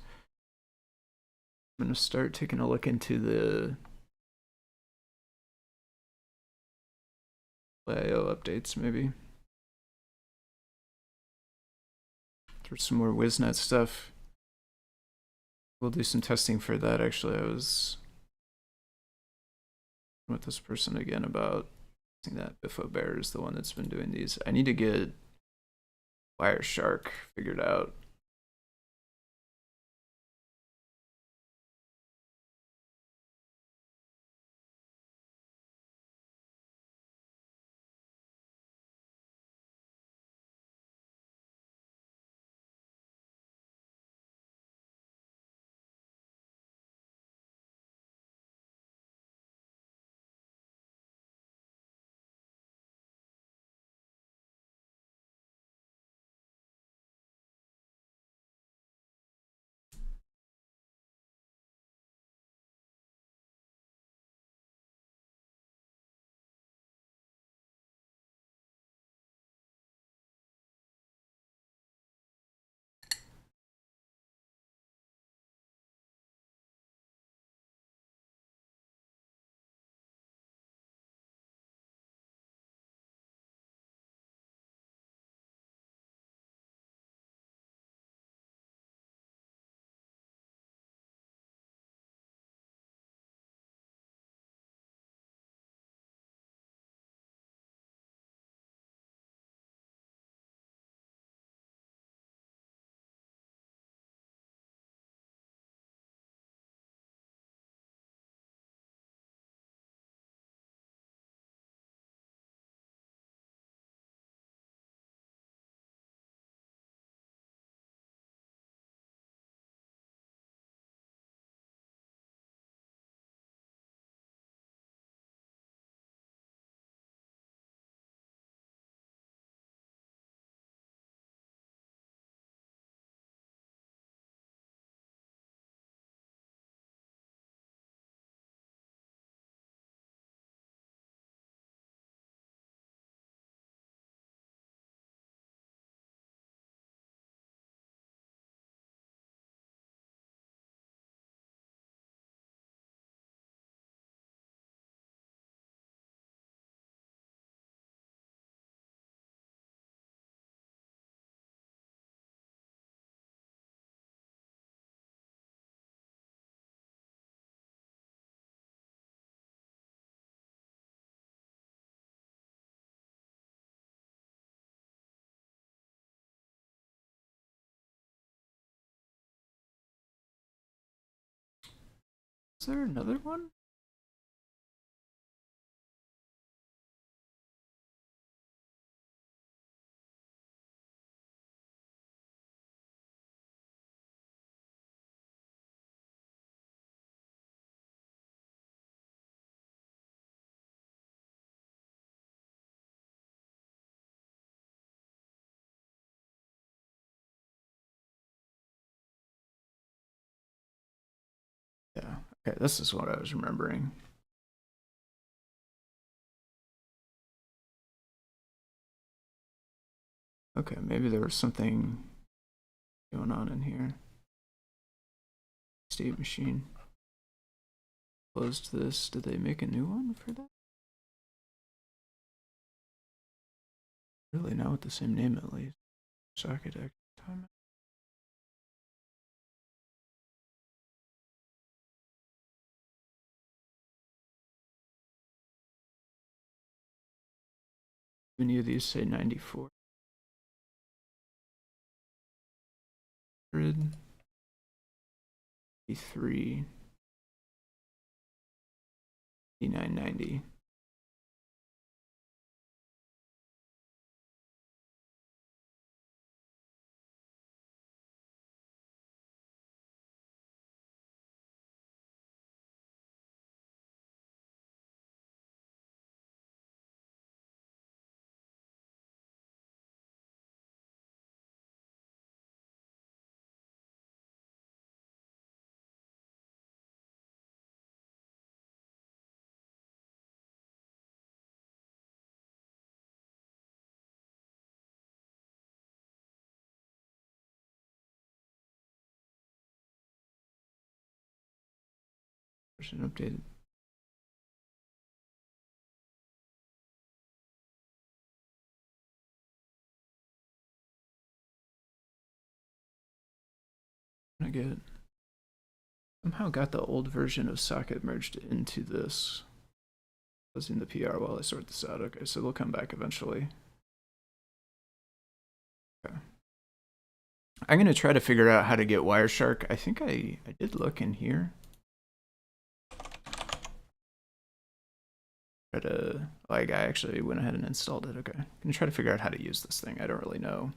I'm gonna start taking a look into the IO updates, maybe. There's some more WizNet stuff. We'll do some testing for that. Actually, I was with this person again about that Biffo Bear is the one that's been doing these. I need to get Wireshark figured out. Is there another one? Yeah. Okay, this is what I was remembering. Okay, maybe there was something going on in here. State machine. Closed this. Did they make a new one for that? Really, not with the same name at least. Socket time. Any of these say 94? 3, 990. Version updated. I get somehow got the old version of socket merged into this. Closing the PR while I sort this out. Okay, so they'll come back eventually. Okay. I'm gonna try to figure out how to get Wireshark. I think I did look in here. Like I actually went ahead and installed it. Okay, I'm gonna try to figure out how to use this thing. I don't really know.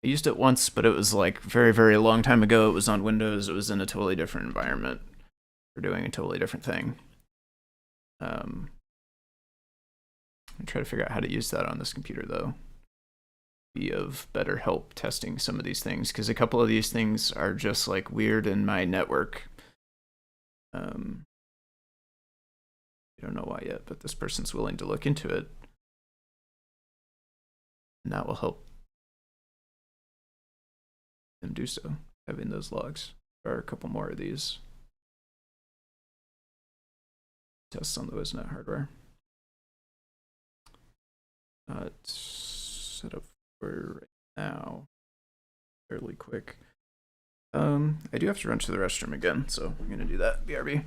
I used it once, but it was like very, very long time ago. It was on Windows. It was in a totally different environment. We're doing a totally different thing. I'm trying to figure out how to use that on this computer though. Be of better help testing some of these things, because a couple of these things are just like weird in my network. I don't know why yet, but this person's willing to look into it, and that will help them do so, having those logs. There are a couple more of these tests on the WizNet hardware. It's set up for right now, fairly quick. I do have to run to the restroom again, so I'm gonna do that. BRB.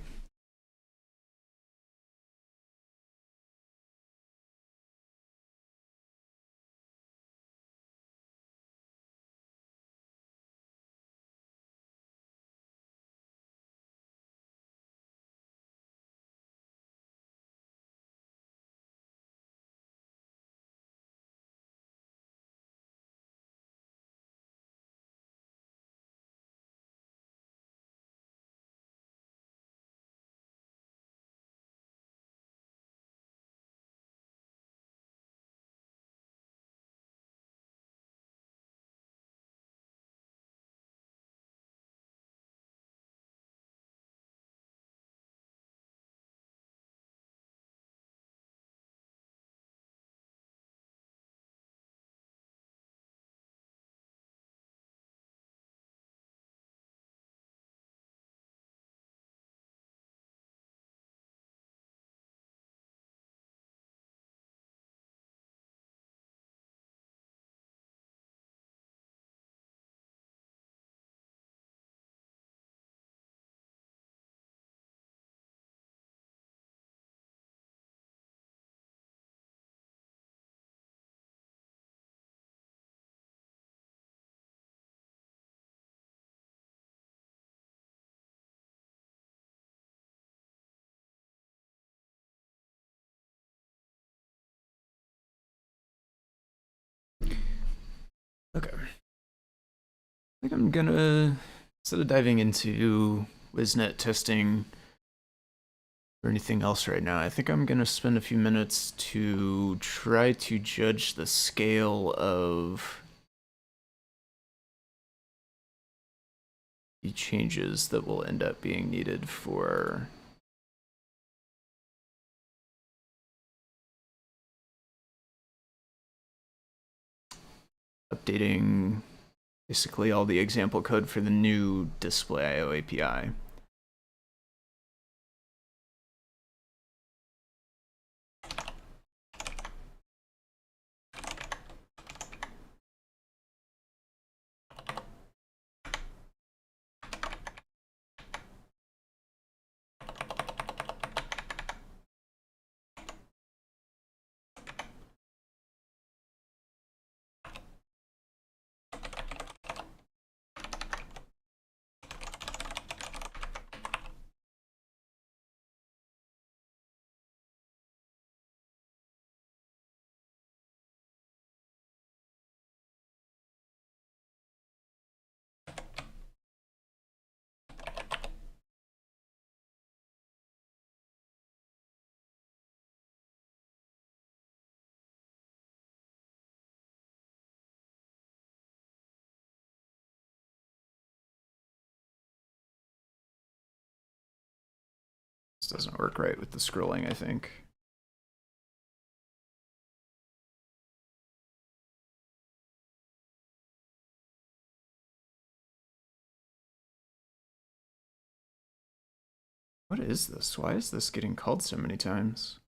Okay. I think I'm gonna, instead of diving into WizNet testing or anything else right now, I think I'm gonna spend a few minutes to try to judge the scale of the changes that will end up being needed for updating basically all the example code for the new display IO API. This doesn't work right with the scrolling, I think. What is this? Why is this getting called so many times?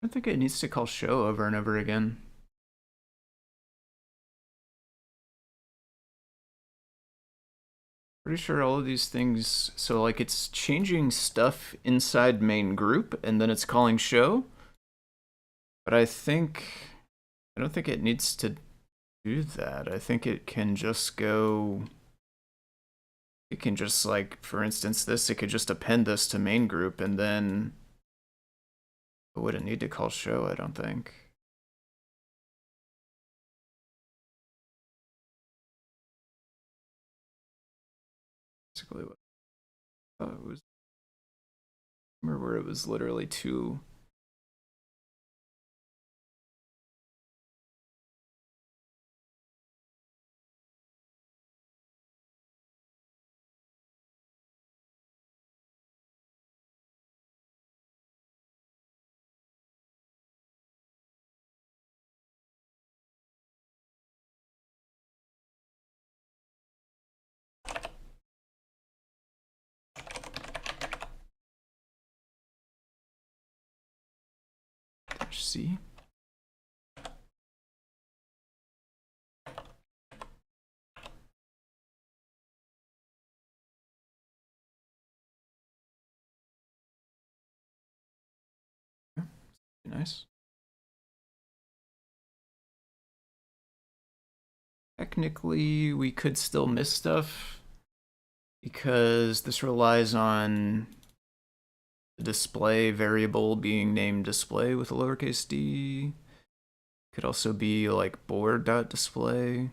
I don't think it needs to call show over and over again. Pretty sure all of these things, so like it's changing stuff inside main group and then it's calling show. But I don't think it needs to do that. I think it can just go, it can just like, for instance, this, it could just append this to main group and then it wouldn't need to call show, I don't think. Basically what I thought it was, remember where it was literally two. C. Yeah, nice. Technically, we could still miss stuff because this relies on the display variable being named display with a lowercase d. Could also be like board.display.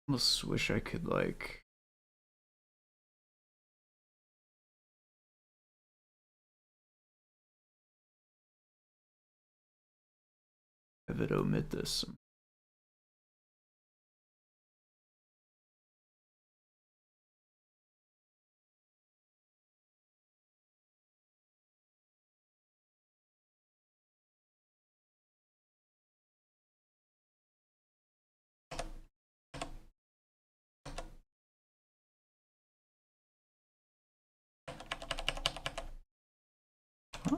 Almost wish I could like have it omit this. Huh?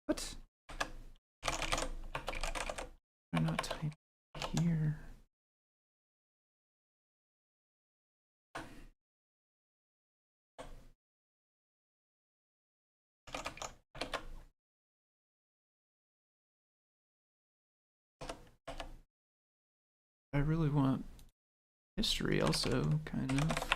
What? Why not type here? I really want history also, kind of.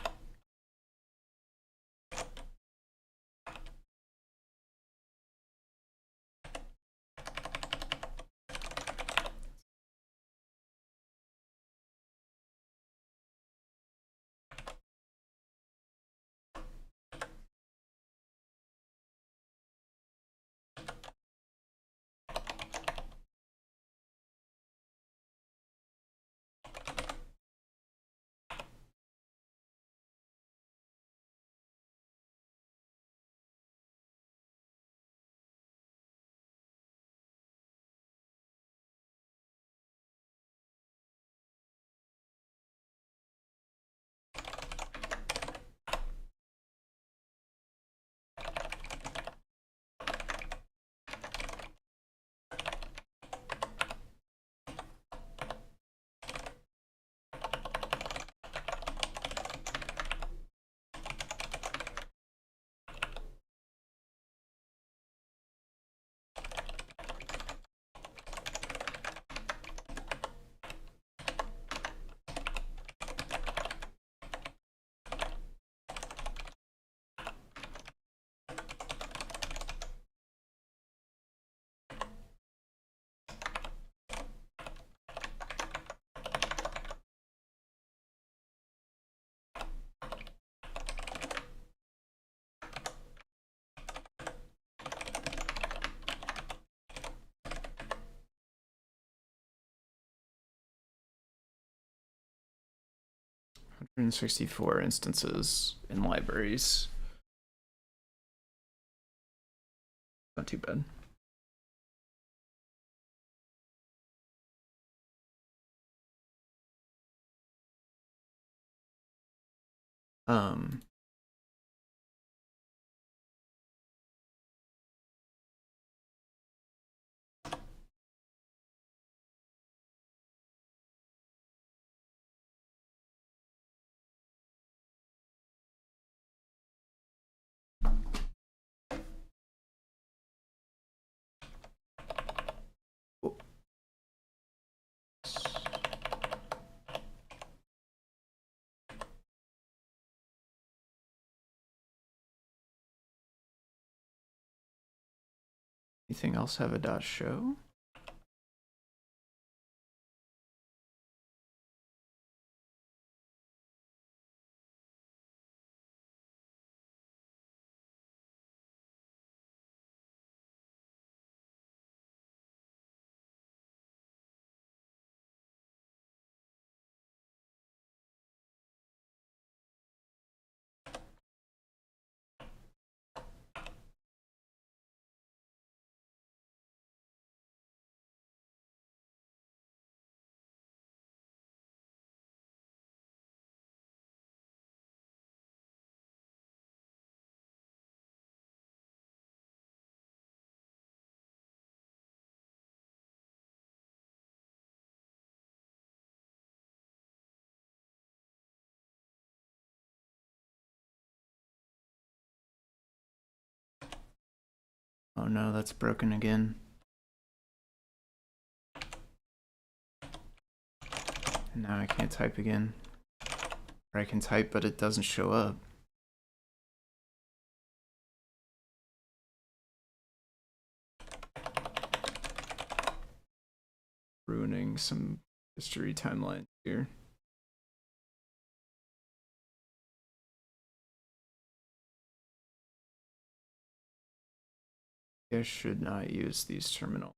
164 instances in libraries. Not too bad. Um, anything else have a dot show? Oh no, that's broken again. And now I can't type again. Or I can type, but it doesn't show up. Ruining some history timeline here. I should not use these terminals.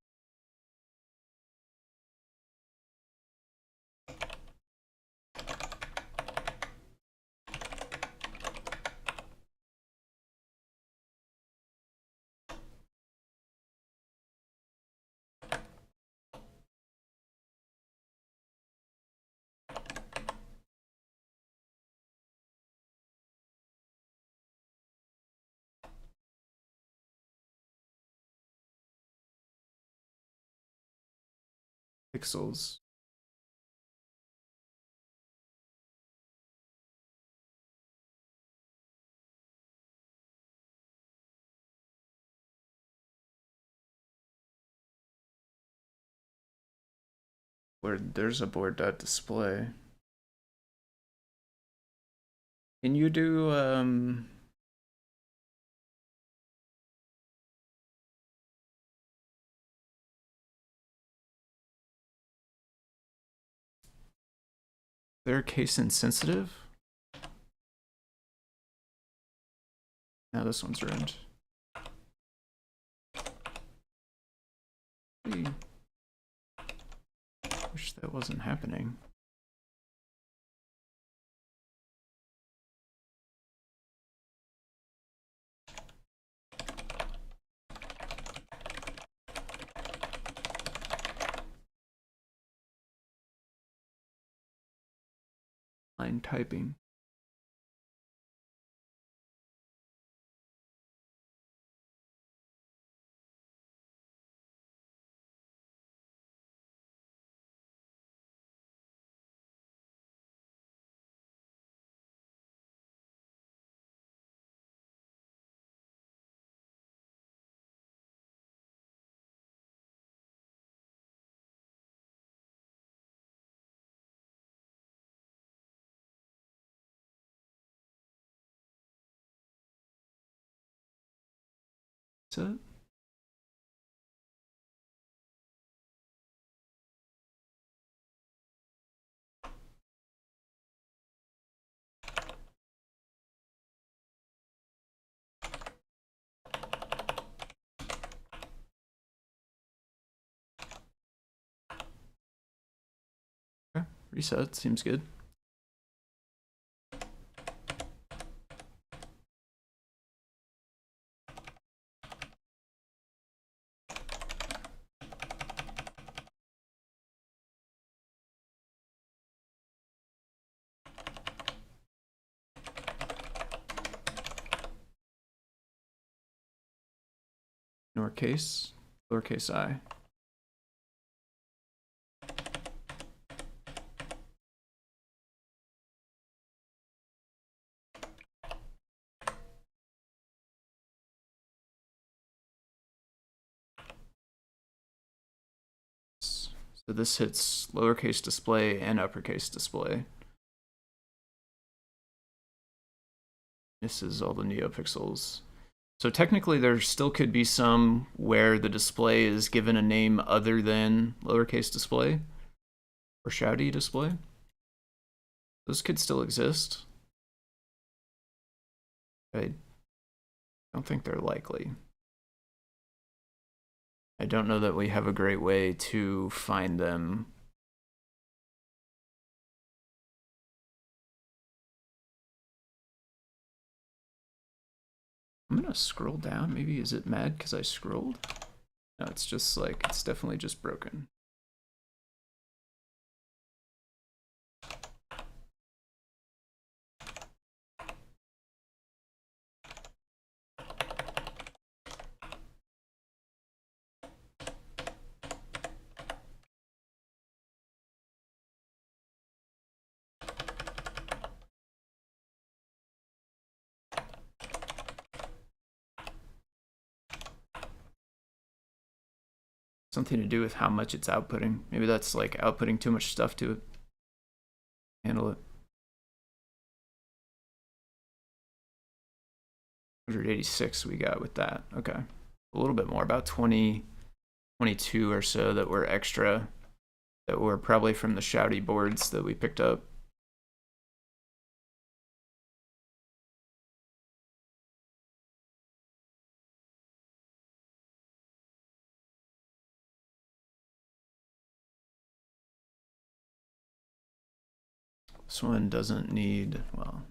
Pixels. Where there's a board.display. Can you do they're case insensitive? Now this one's ruined. Wish that wasn't happening. Line typing. So reset seems good. lowercase I. So this hits lowercase display and uppercase display. This is all the neopixels. So technically there still could be some where the display is given a name other than lowercase display or shouty display. Those could still exist. I don't think they're likely. I don't know that we have a great way to find them. I'm gonna scroll down. Maybe is it mad because I scrolled? No, it's just like, it's definitely just broken. Something to do with how much it's outputting. Maybe that's like outputting too much stuff to handle it. 186 we got with that. Okay. A little bit more, about 22 or so that were extra, that were probably from the shouty boards that we picked up. This one doesn't need, well,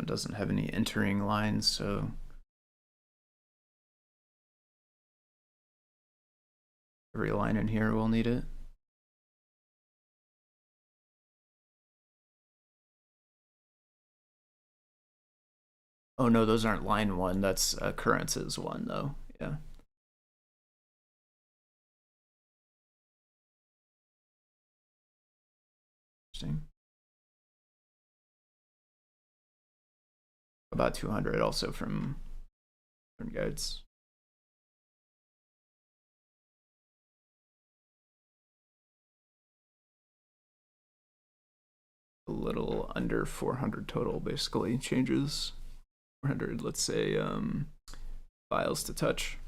it doesn't have any entering lines, so every line in here will need it. Oh no, those aren't line one, that's occurrences one though, yeah. Interesting. About 200 also from guides. A little under 400 total basically changes. 400, let's say, files to touch.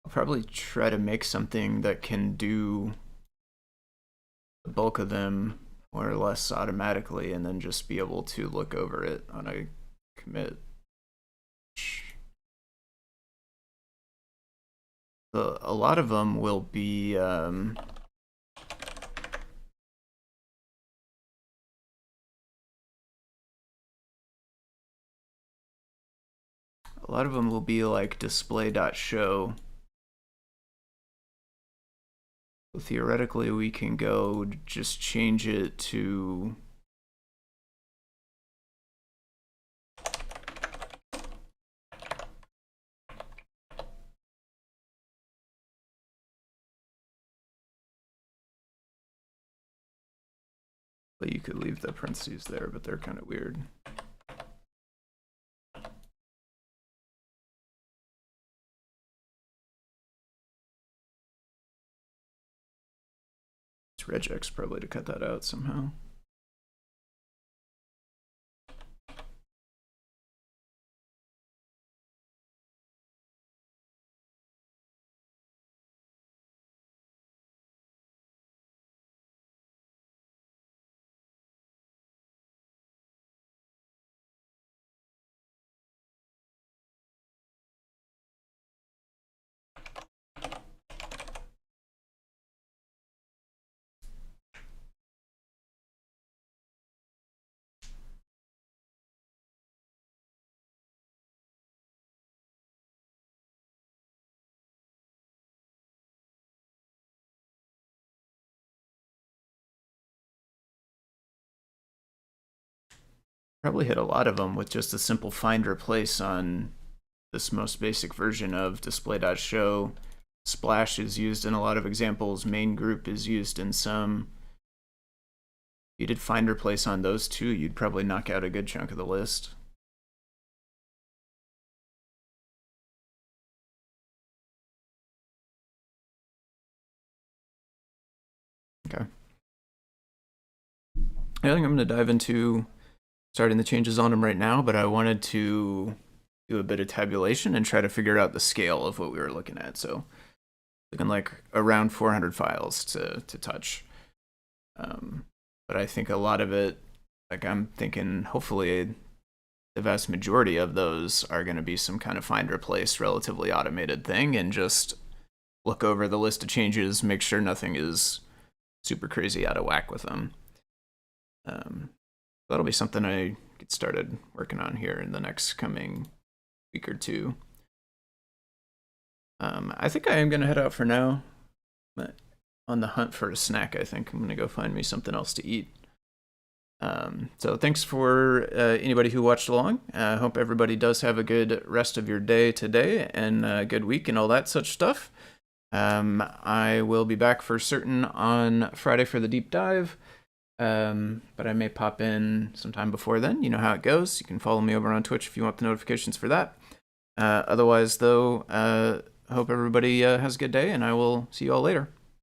I'll probably try to make something that can do the bulk of them more or less automatically and then just be able to look over it on a commit. A lot of them will be like display.show. So theoretically, we can go just change it to but you could leave the parentheses there, but they're kind of weird. It's regex probably to cut that out somehow. Probably hit a lot of them with just a simple find replace on this most basic version of display.show. Splash is used in a lot of examples. Main group is used in some. If you did find replace on those two, you'd probably knock out a good chunk of the list. Okay. I think I'm going to dive into starting the changes on them right now, but I wanted to do a bit of tabulation and try to figure out the scale of what we were looking at. So looking like around 400 files to touch. But I think a lot of it, like I'm thinking hopefully the vast majority of those are going to be some kind of find replace relatively automated thing and just look over the list of changes, make sure nothing is super crazy out of whack with them. That'll be something I get started working on here in the next coming week or two. I think I am going to head out for now. But on the hunt for a snack, I think I'm going to go find me something else to eat. So thanks for anybody who watched along. I hope everybody does have a good rest of your day today and a good week and all that such stuff. I will be back for certain on Friday for the deep dive. But I may pop in sometime before then. You know how it goes. You can follow me over on Twitch if you want the notifications for that. Otherwise, though, hope everybody has a good day, and I will see you all later.